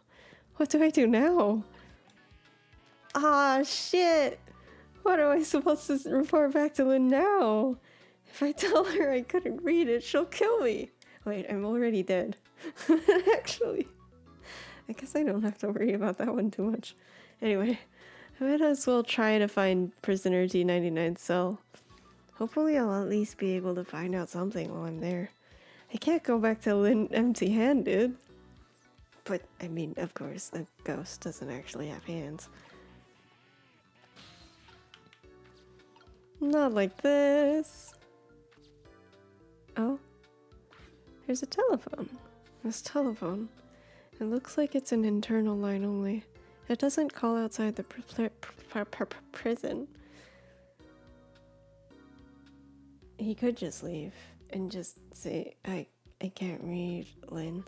S1: what do I do now? Ah, shit! What am I supposed to report back to Lynn now? If I tell her I couldn't read it, she'll kill me. Wait, I'm already dead. Actually, I guess I don't have to worry about that one too much. Anyway, I might as well try to find Prisoner D99's cell. Hopefully I'll at least be able to find out something while I'm there. I can't go back to Lynn empty-handed. But, I mean, of course, a ghost doesn't actually have hands. Not like this. Oh, there's a telephone. This telephone. It looks like it's an internal line only. It doesn't call outside the prison. He could just leave and just say, I can't read, Lynn.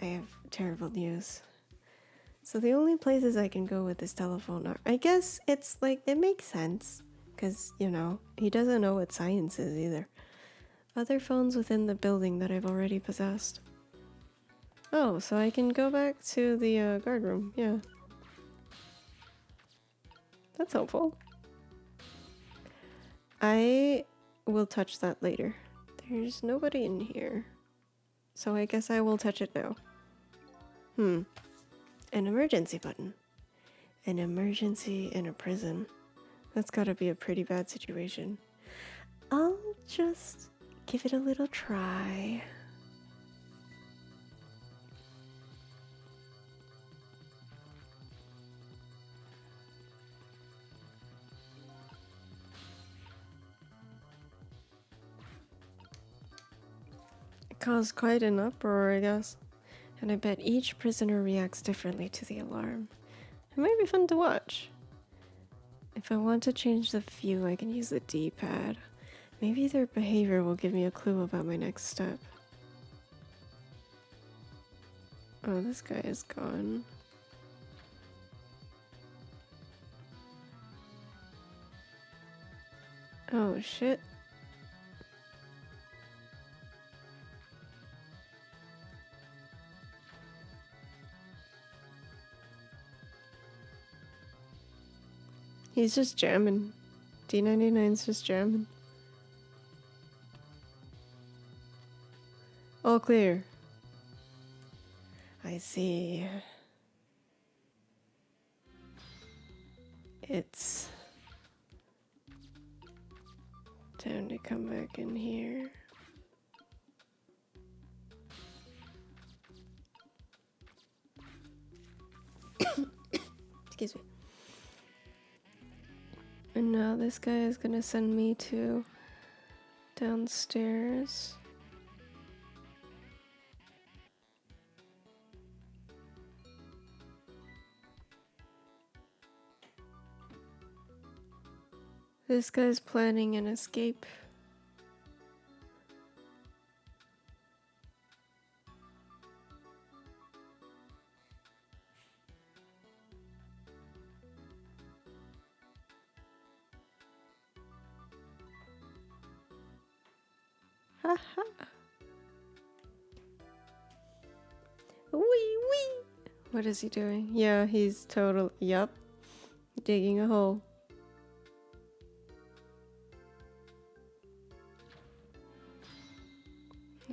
S1: I have terrible news. So the only places I can go with this telephone are, I guess it's like, it makes sense. Because, you know, he doesn't know what science is either. Other phones within the building that I've already possessed. Oh, so I can go back to the guard room, yeah. That's helpful. I will touch that later. There's nobody in here. So I guess I will touch it now. An emergency button. An emergency in a prison. That's gotta be a pretty bad situation. I'll just give it a little try. It caused quite an uproar, I guess. And I bet each prisoner reacts differently to the alarm. It might be fun to watch. If I want to change the view, I can use the D-pad. Maybe their behavior will give me a clue about my next step. Oh, this guy is gone. Oh, shit. He's just jamming. D99's just jamming. All clear. I see. It's time to come back in here. Excuse me. And now this guy is gonna send me to downstairs. This guy's planning an escape. Wee wee! What is he doing? Yeah, he's total. Yup. Digging a hole.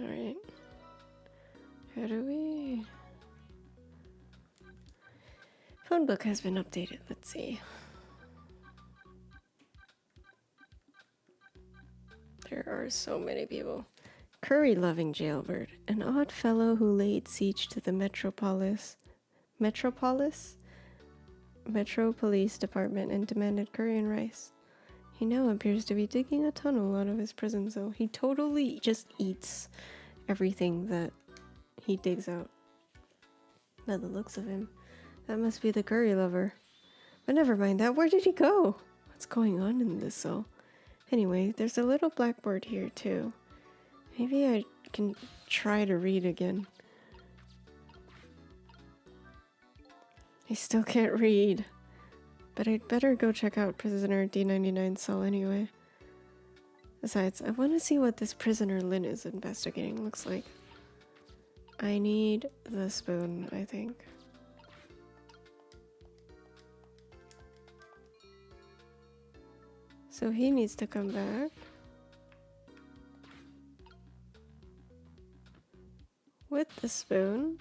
S1: Alright. How do we... Phone book has been updated. Let's see. There are so many people. Curry-loving jailbird. An odd fellow who laid siege to the Metro Police Department and demanded curry and rice. He now appears to be digging a tunnel out of his prison cell. He totally just eats everything that he digs out. By the looks of him, that must be the curry lover. But never mind that. Where did he go? What's going on in this cell? Anyway, there's a little blackboard here too. Maybe I can try to read again. I still can't read. But I'd better go check out prisoner D99's cell anyway. Besides, I want to see what this prisoner Lynn is investigating looks like. I need the spoon, I think. So he needs to come back. With the spoon.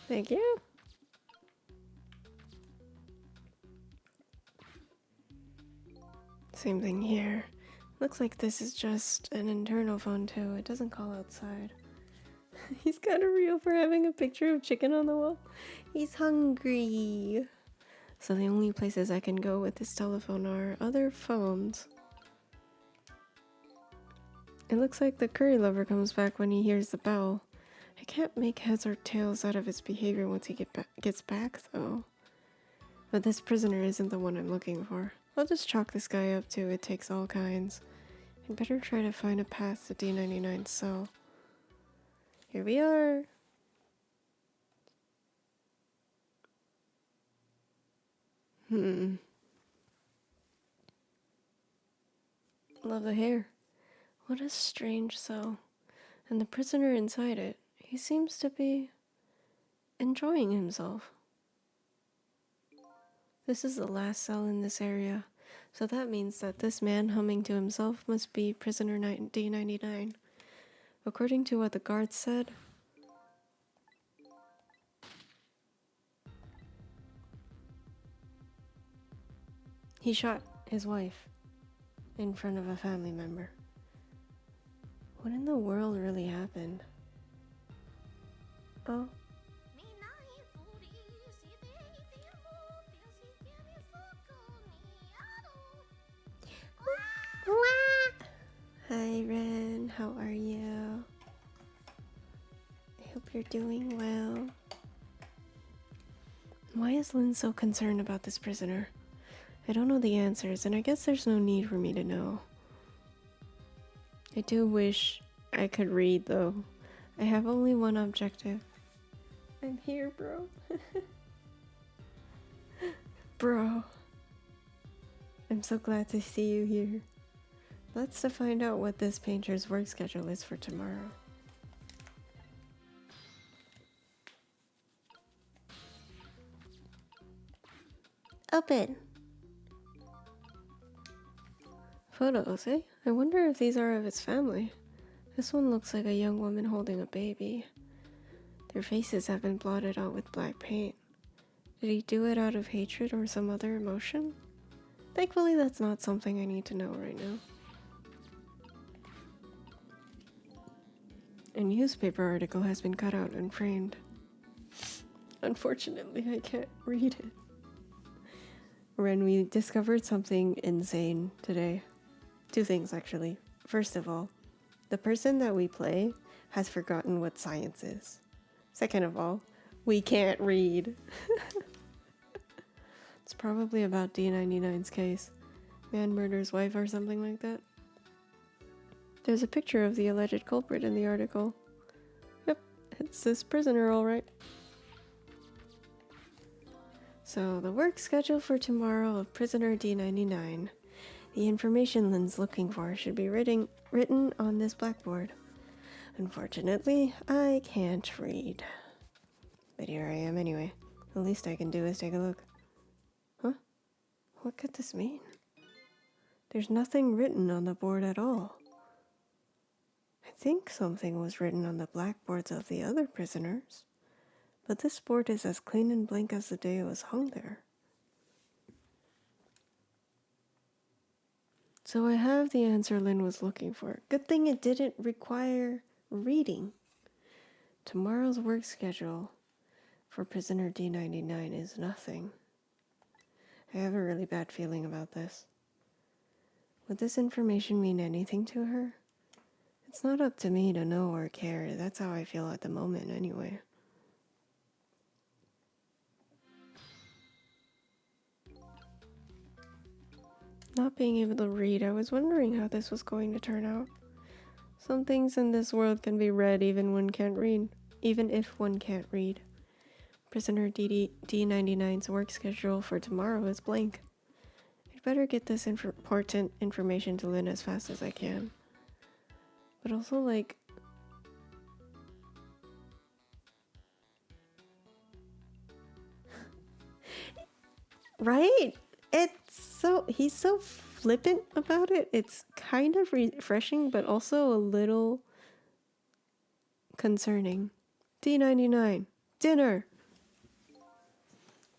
S1: Thank you. Same thing here. Looks like this is just an internal phone too. It doesn't call outside. He's got a reel for having a picture of chicken on the wall. He's hungry. So the only places I can go with this telephone are other phones. It looks like the curry lover comes back when he hears the bell. I can't make heads or tails out of his behavior once he gets back though. But this prisoner isn't the one I'm looking for. I'll just chalk this guy up to it takes all kinds. I'd better try to find a path to D99's cell. Here we are. Love the hair. What a strange cell. And the prisoner inside it, he seems to be enjoying himself. This is the last cell in this area, so that means that this man humming to himself must be prisoner D99. According to what the guards said, he shot his wife in front of a family member. What in the world really happened? Oh. Hi Ren, how are you? I hope you're doing well. Why is Lynn so concerned about this prisoner? I don't know the answers, and I guess there's no need for me to know. I do wish I could read, though. I have only one objective. I'm here, bro. Bro. I'm so glad to see you here. Let's find out what this painter's work schedule is for tomorrow. Open! Photos, eh? I wonder if these are of his family. This one looks like a young woman holding a baby. Their faces have been blotted out with black paint. Did he do it out of hatred or some other emotion? Thankfully, that's not something I need to know right now. A newspaper article has been cut out and framed. Unfortunately, I can't read it. Ren, we discovered something insane today. Two things, actually. First of all, the person that we play has forgotten what science is. Second of all, we can't read. It's probably about D99's case. Man murders wife or something like that. There's a picture of the alleged culprit in the article. Yep, it's this prisoner, all right. So, the work schedule for tomorrow of prisoner D99. The information Lynn's looking for should be written on this blackboard. Unfortunately, I can't read. But here I am anyway. The least I can do is take a look. Huh? What could this mean? There's nothing written on the board at all. I think something was written on the blackboards of the other prisoners, but this board is as clean and blank as the day it was hung there. So I have the answer Lynn was looking for. Good thing it didn't require reading. Tomorrow's work schedule for prisoner D99 is nothing. I have a really bad feeling about this. Would this information mean anything to her? It's not up to me to know or care. That's how I feel at the moment anyway. Not being able to read, I was wondering how this was going to turn out. Some things in this world can be read even if one can't read. Prisoner D99's work schedule for tomorrow is blank. I'd better get this important information to Lynn as fast as I can. But also, like... right? He's so flippant about it. It's kind of refreshing, but also a little concerning. D99, dinner!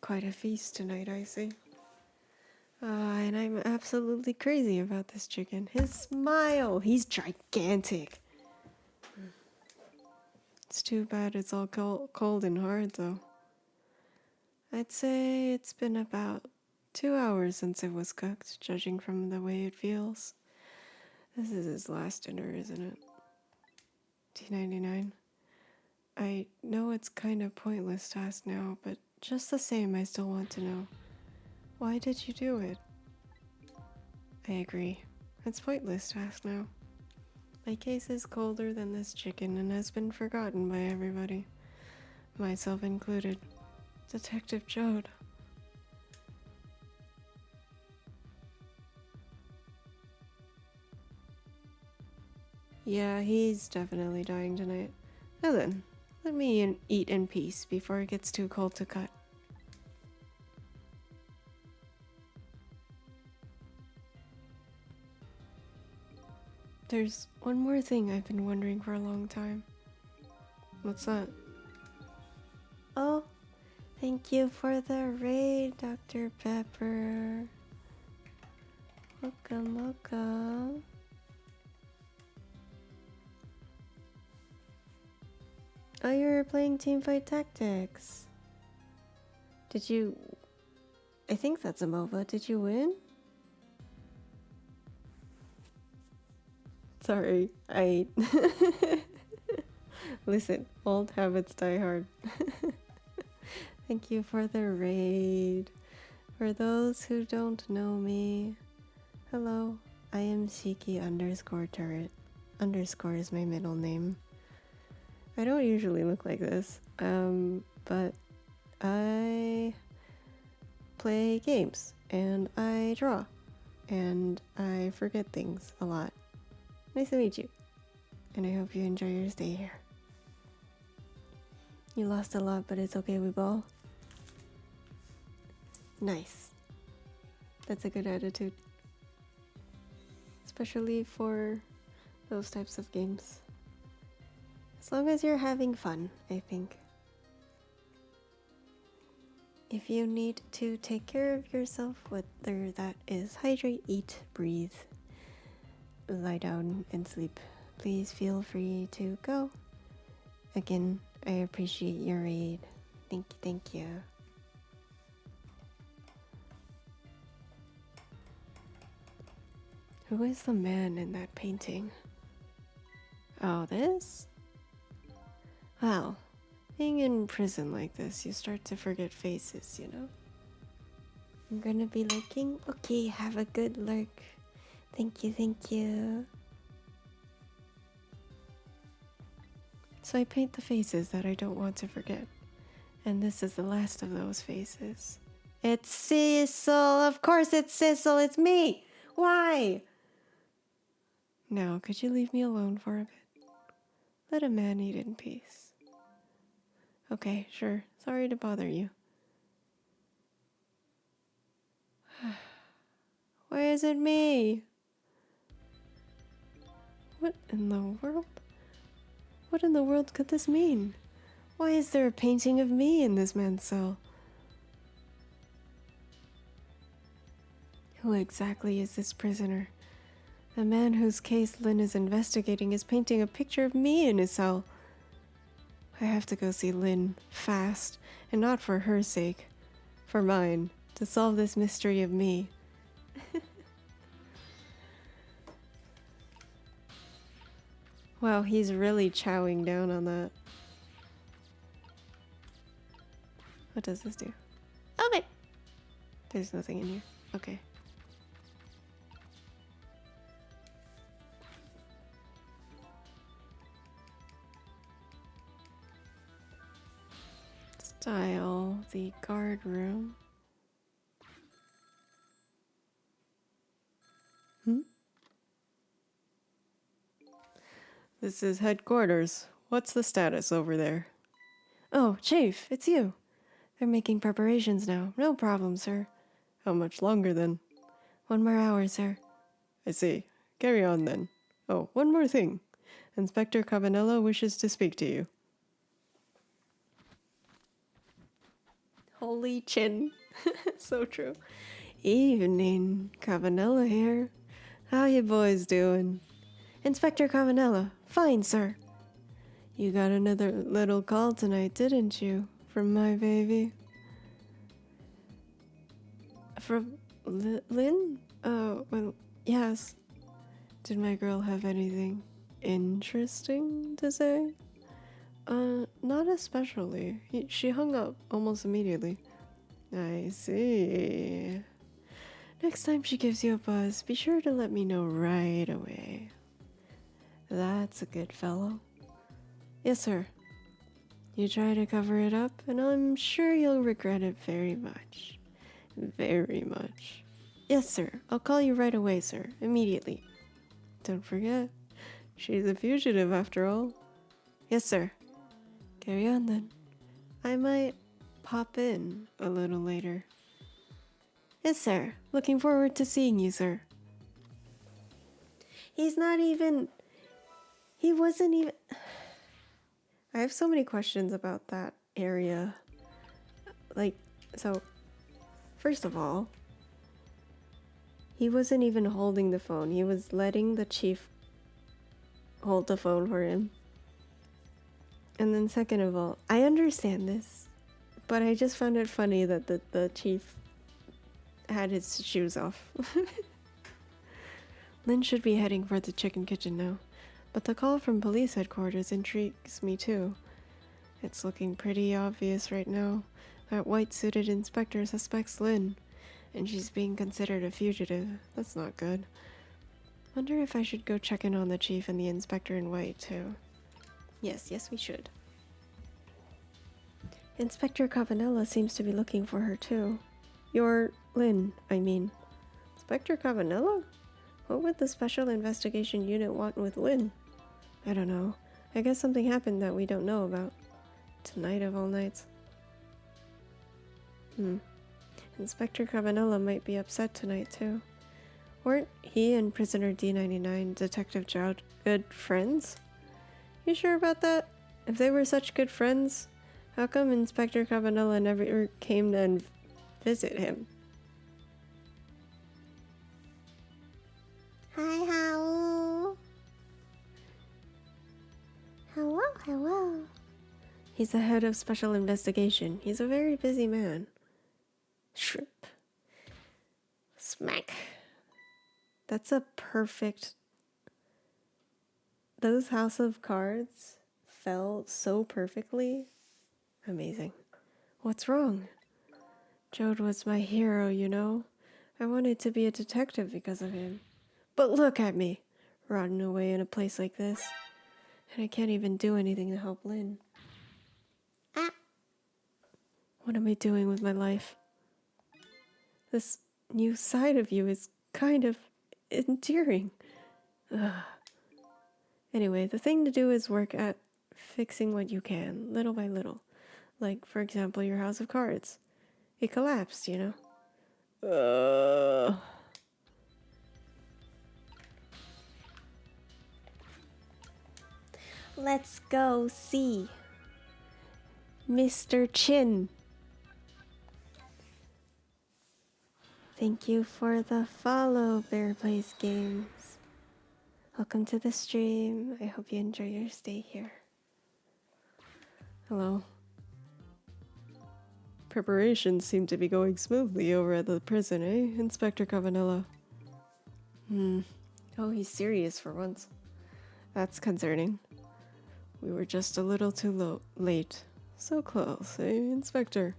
S1: Quite a feast tonight, I see. And I'm absolutely crazy about this chicken. His smile, he's gigantic. It's too bad it's all cold and hard, though. I'd say it's been about 2 hours since it was cooked, judging from the way it feels. This is his last dinner, isn't it? D99. I know it's kind of pointless to ask now, but just the same, I still want to know. Why did you do it? I agree. It's pointless to ask now. My case is colder than this chicken and has been forgotten by everybody. Myself included. Detective Jode. Yeah, he's definitely dying tonight. Now then, let me eat in peace before it gets too cold to cut. There's one more thing I've been wondering for a long time. What's that? Oh, thank you for the raid, Dr. Pepper. Welcome, welcome. Oh, you were playing Teamfight Tactics. Did you... I think that's a MOBA. Did you win? Sorry, I... Listen, old habits die hard. Thank you for the raid. For those who don't know me, hello, I am Shiki_turret. Underscore is my middle name. I don't usually look like this, but I play games, and I draw, and I forget things a lot. Nice to meet you, and I hope you enjoy your stay here. You lost a lot, but it's okay, we ball. Nice. That's a good attitude. Especially for those types of games. As long as you're having fun, I think. If you need to take care of yourself, whether that is hydrate, eat, breathe, lie down and sleep, please feel free to go. Again, I appreciate your raid. Thank you, thank you. Who is the man in that painting? Oh, this? Wow. Being in prison like this, you start to forget faces, you know? I'm gonna be lurking? Okay, have a good lurk. Thank you, thank you. So I paint the faces that I don't want to forget. And this is the last of those faces. It's Cecil! Of course it's Cecil! It's me! Why? Now, could you leave me alone for a bit? Let a man eat in peace. Okay, sure. Sorry to bother you. Why is it me? What in the world? What in the world could this mean? Why is there a painting of me in this man's cell? Who exactly is this prisoner? The man whose case Lynn is investigating is painting a picture of me in his cell. I have to go see Lynn fast, and not for her sake, for mine, to solve this mystery of me. Wow, he's really chowing down on that. What does this do? Open! There's nothing in here. Okay. Style the guard room. This is headquarters. What's the status over there? Oh, Chief, it's you. They're making preparations now. No problem, sir. How much longer then? 1 more hour, sir. I see. Carry on then. Oh, one more thing. Inspector Cabanello wishes to speak to you. Holy chin. So true. Evening. Cabanello here. How you boys doing? Inspector Cabanello. Fine, sir. You got another little call tonight, didn't you? From my baby? From Lynn? Oh, well, yes. Did my girl have anything interesting to say? Not especially. She hung up almost immediately. I see. Next time she gives you a buzz, be sure to let me know right away. That's a good fellow. Yes, sir. You try to cover it up, and I'm sure you'll regret it very much. Very much. Yes, sir. I'll call you right away, sir. Immediately. Don't forget, she's a fugitive after all. Yes, sir. Carry on then. I might pop in a little later. Yes, sir. Looking forward to seeing you, sir. He wasn't even... I have so many questions about that area. First of all, he wasn't even holding the phone. He was letting the chief hold the phone for him. And then second of all, I understand this, but I just found it funny that the chief had his shoes off. Lynn should be heading for the chicken kitchen now, but the call from police headquarters intrigues me too. It's looking pretty obvious right now. That white-suited inspector suspects Lynn, and she's being considered a fugitive. That's not good. Wonder if I should go check in on the chief and the inspector in white too. Yes, we should. Inspector Cabanella seems to be looking for her too. Your Lynn, I mean. Inspector Cabanella? What would the Special Investigation Unit want with Lynn? I don't know. I guess something happened that we don't know about. Tonight of all nights. Inspector Cabanella might be upset tonight too. Weren't he and prisoner D99 Detective Jowd good friends? You sure about that? If they were such good friends, how come Inspector Cabanella never came to visit him?
S2: Hi, how? Hello.
S1: He's the head of Special Investigation. He's a very busy man. Shrimp. Smack. That's a perfect... Those House of Cards fell so perfectly. Amazing. What's wrong? Jowd was my hero, you know. I wanted to be a detective because of him. But look at me, rotting away in a place like this. And I can't even do anything to help Lynn. What am I doing with my life? This new side of you is kind of endearing. Ugh. Anyway, the thing to do is work at fixing what you can, little by little. Like, for example, your house of cards. It collapsed, you know? Let's go see Mr. Chin. Thank you for the follow, Bear Plays Games. Welcome to the stream. I hope you enjoy your stay here. Hello. Preparations seem to be going smoothly over at the prison, eh, Inspector Cavanella? Oh, he's serious for once. That's concerning. We were just a little too late. So close, eh, Inspector?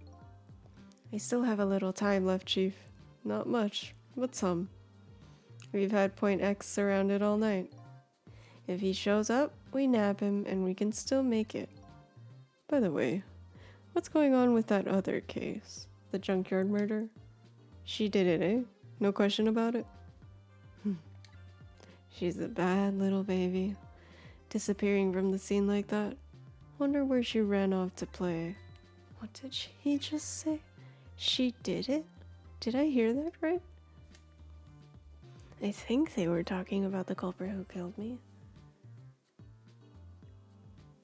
S1: I still have a little time left, Chief. Not much, but some. We've had Point X surrounded all night. If he shows up, we nab him and we can still make it. By the way, what's going on with that other case? The junkyard murder? She did it, eh? No question about it? She's a bad little baby. Disappearing from the scene like that. Wonder where she ran off to play. What did he just say? She did it? Did I hear that right? I think they were talking about the culprit who killed me.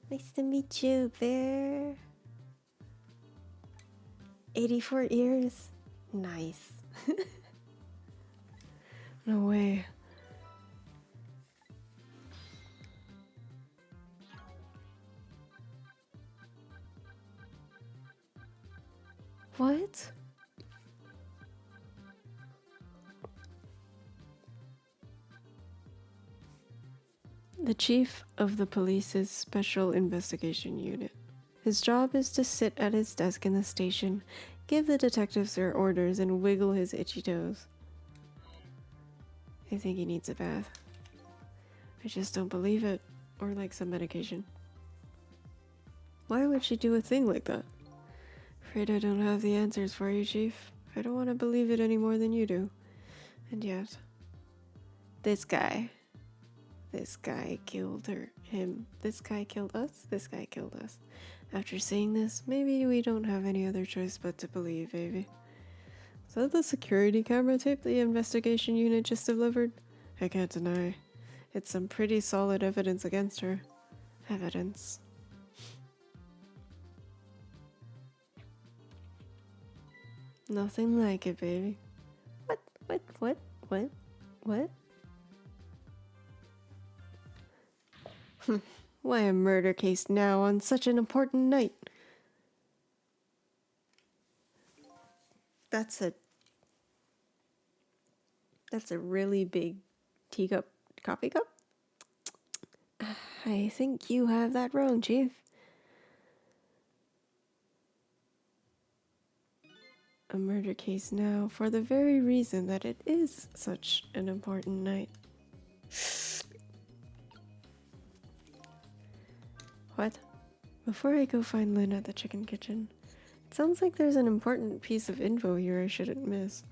S1: Nice to meet you, Bear. 84 ears. Nice. No way. What? The chief of the police's special investigation unit. His job is to sit at his desk in the station, give the detectives their orders, and wiggle his itchy toes. I think he needs a bath. I just don't believe it, or like some medication. Why would she do a thing like that? Afraid I don't have the answers for you, Chief. I don't want to believe it any more than you do. And yet, this guy killed him. This guy killed us. This guy killed us. After seeing this, maybe we don't have any other choice but to believe, baby. Is that the security camera tape the investigation unit just delivered? I can't deny. It's some pretty solid evidence against her. Evidence. Nothing like it, baby. What? Why a murder case now on such an important night? That's a really big teacup, coffee cup? I think you have that wrong, Chief. A murder case now for the very reason that it is such an important night. What? Before I go find Lynn at the chicken kitchen, it sounds like there's an important piece of info here I shouldn't miss.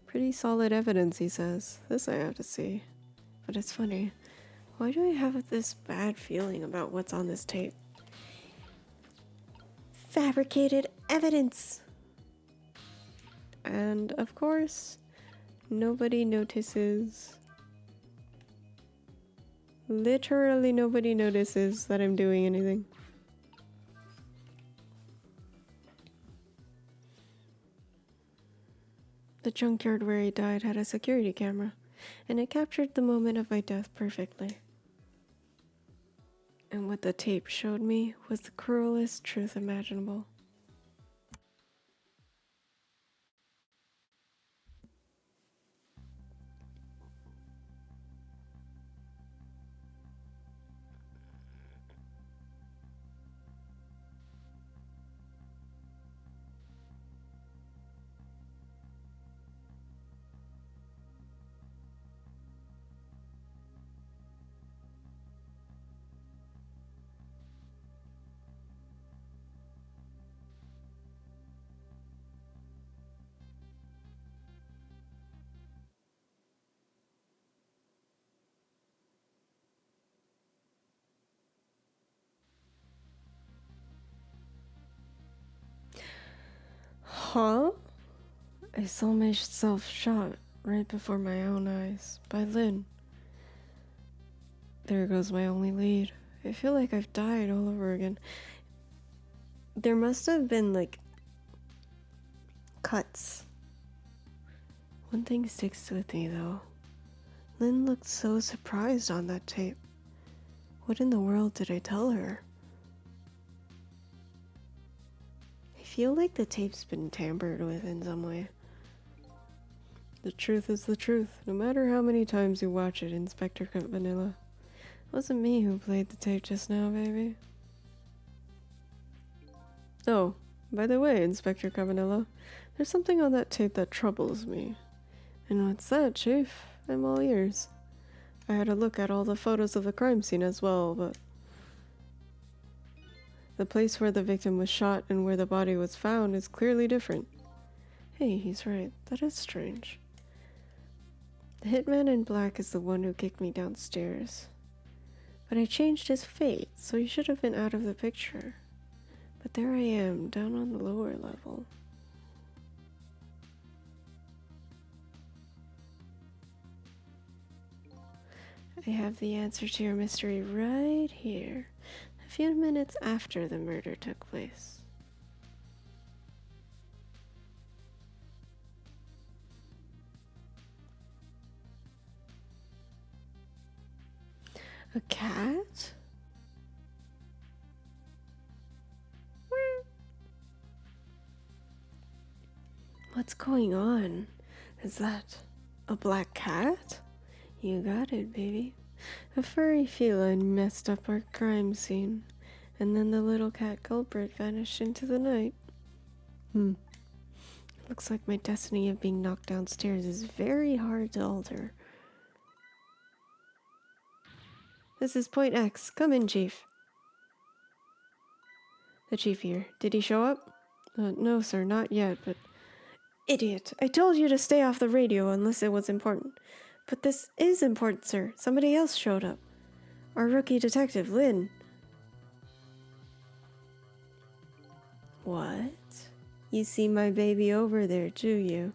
S1: Pretty solid evidence, he says. This I have to see. But it's funny. Why do I have this bad feeling about what's on this tape? Fabricated evidence! And of course, nobody notices. Literally nobody notices that I'm doing anything. The junkyard where he died had a security camera, and it captured the moment of my death perfectly. And what the tape showed me was the cruelest truth imaginable. Huh? I saw myself shot right before my own eyes by Lynn. There goes my only lead. I feel like I've died all over again. There must have been, like, cuts. One thing sticks with me, though. Lynn looked so surprised on that tape. What in the world did I tell her? I feel like the tape's been tampered with in some way. The truth is the truth, no matter how many times you watch it, Inspector Vanilla. It wasn't me who played the tape just now, baby. Oh, by the way, Inspector Cabanilla, there's something on that tape that troubles me. And what's that, Chief? I'm all ears. I had a look at all the photos of the crime scene as well, but the place where the victim was shot and where the body was found is clearly different. Hey, he's right. That is strange. The hitman in black is the one who kicked me downstairs. But I changed his fate, so he should have been out of the picture. But there I am, down on the lower level. I have the answer to your mystery right here, a few minutes after the murder took place. A cat? What's going on? Is that a black cat? You got it, baby. A furry feline messed up our crime scene, and then the little cat culprit vanished into the night. Looks like my destiny of being knocked downstairs is very hard to alter. This is Point X. Come in, Chief. The Chief here. Did he show up? No, sir, not yet, but... Idiot! I told you to stay off the radio unless it was important. But this is important, sir. Somebody else showed up. Our rookie detective, Lynn. What? You see my baby over there, do you?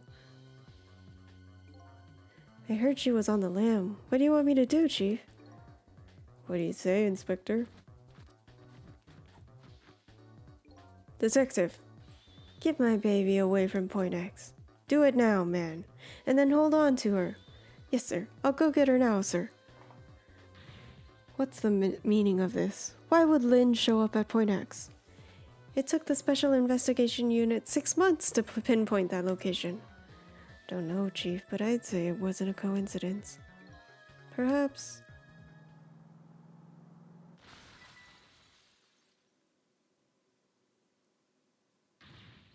S1: I heard she was on the lam. What do you want me to do, Chief? What do you say, Inspector? Detective, get my baby away from Point X. Do it now, man. And then hold on to her. Yes, sir. I'll go get her now, sir. What's the meaning of this? Why would Lynn show up at Point X? It took the Special Investigation Unit 6 months to pinpoint that location. Don't know, Chief, but I'd say it wasn't a coincidence. Perhaps.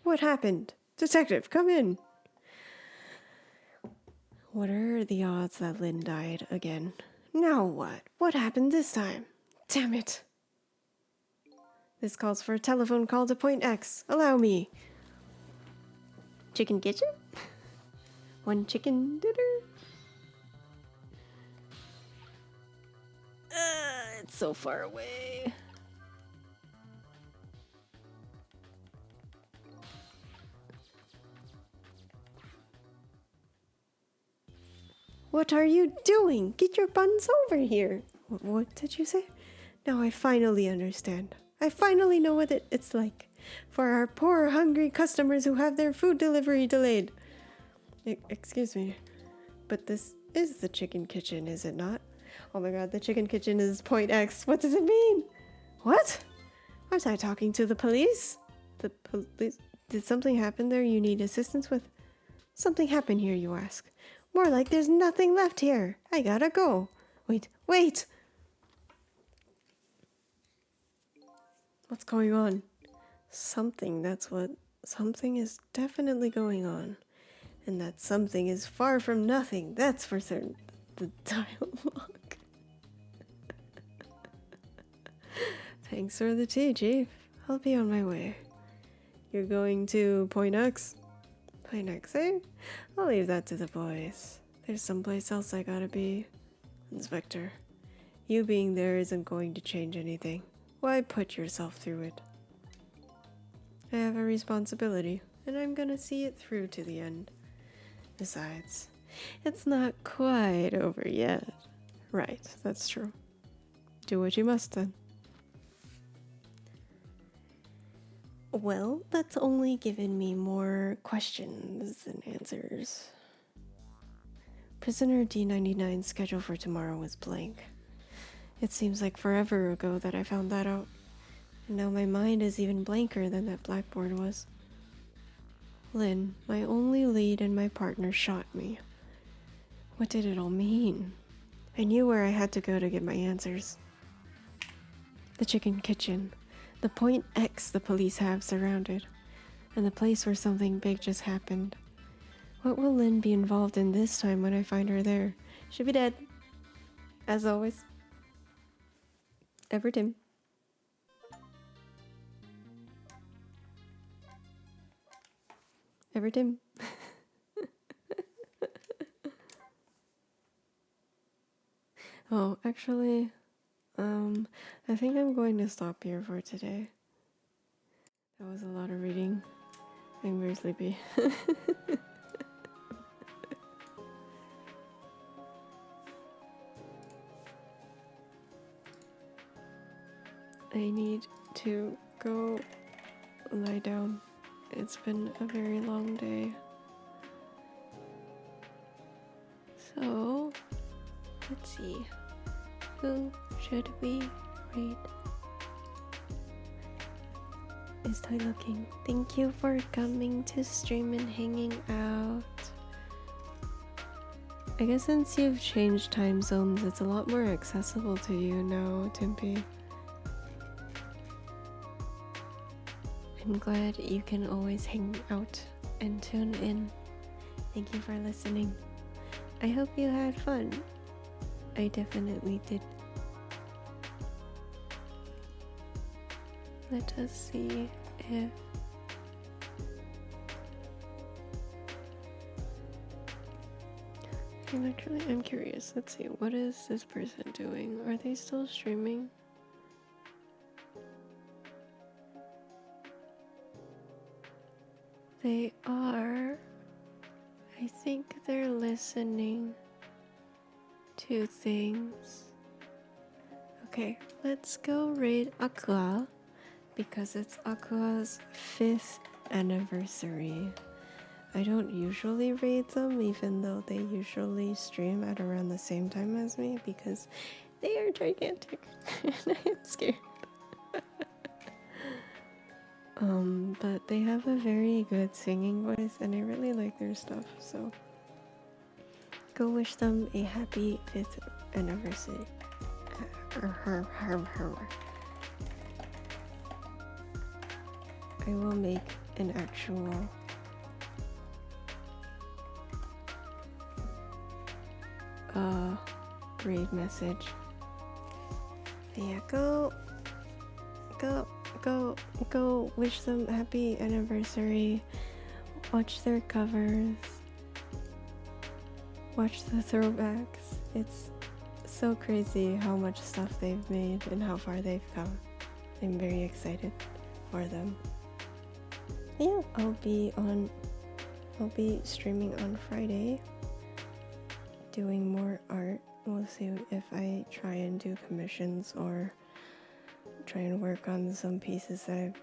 S1: What happened? Detective, come in. What are the odds that Lynn died again? Now what? What happened this time? Damn it. This calls for a telephone call to Point X. Allow me. Chicken kitchen? One chicken dinner? It's so far away. What are you doing? Get your buns over here. What did you say? Now I finally understand. I finally know what it's like for our poor, hungry customers who have their food delivery delayed. Excuse me, but this is the chicken kitchen, is it not? Oh my god, the chicken kitchen is Point X. What does it mean? What? Was I talking to the police? The police? Did something happen there you need assistance with? Something happened here, you ask. More like there's nothing left here. I gotta go. Wait! What's going on? Something is definitely going on. And that something is far from nothing, that's for certain. The dialogue. Thanks for the tea, Chief. I'll be on my way. You're going to Point X? Point X, eh? I'll leave that to the boys. There's someplace else I gotta be. Inspector, you being there isn't going to change anything. Why put yourself through it? I have a responsibility, and I'm gonna see it through to the end. Besides, it's not quite over yet. Right, that's true. Do what you must then. Well, that's only given me more questions than answers. Prisoner D99's schedule for tomorrow was blank. It seems like forever ago that I found that out. And now my mind is even blanker than that blackboard was. Lynn, my only lead and my partner, shot me. What did it all mean? I knew where I had to go to get my answers. The chicken kitchen. The point X the police have surrounded. And the place where something big just happened. What will Lynn be involved in this time when I find her there? She'll be dead. As always. Ever Tim. Ever Tim. Oh, actually, I think I'm going to stop here for today. That was a lot of reading. I'm very sleepy. I need to go lie down. It's been a very long day. So, let's see. Who should we read? Is Toy looking? Thank you for coming to stream and hanging out. I guess since you've changed time zones, it's a lot more accessible to you now, Timpy. I'm glad you can always hang out and tune in. Thank you for listening. I hope you had fun. I definitely did. Let us see if I'm curious. Let's see, what is this person doing? Are they still streaming? They are. I think they're listening to things. Okay, let's go raid Aqua because it's Aqua's 5th anniversary. I don't usually raid them, even though they usually stream at around the same time as me because they are gigantic and I am scared. But they have a very good singing voice and I really like their stuff, so go wish them a happy 5th anniversary. I will make an actual raid message. Yeah, go wish them happy anniversary. Watch their covers. Watch the throwbacks. It's so crazy how much stuff they've made and how far they've come. I'm very excited for them. Yeah, I'll be streaming on Friday doing more art. We'll see if I try and do commissions or try and work on some pieces that I've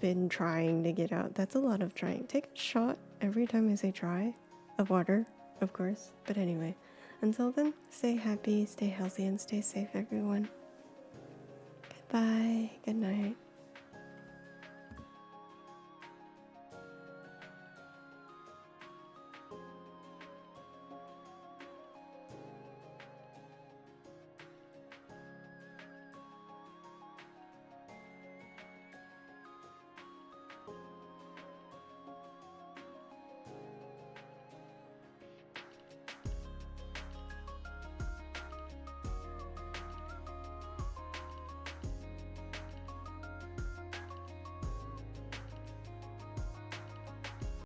S1: been trying to get out. That's a lot of trying. Take a shot every time I say try of water, of course. But anyway, until then, stay happy, stay healthy, and stay safe, everyone. Goodbye. Good night.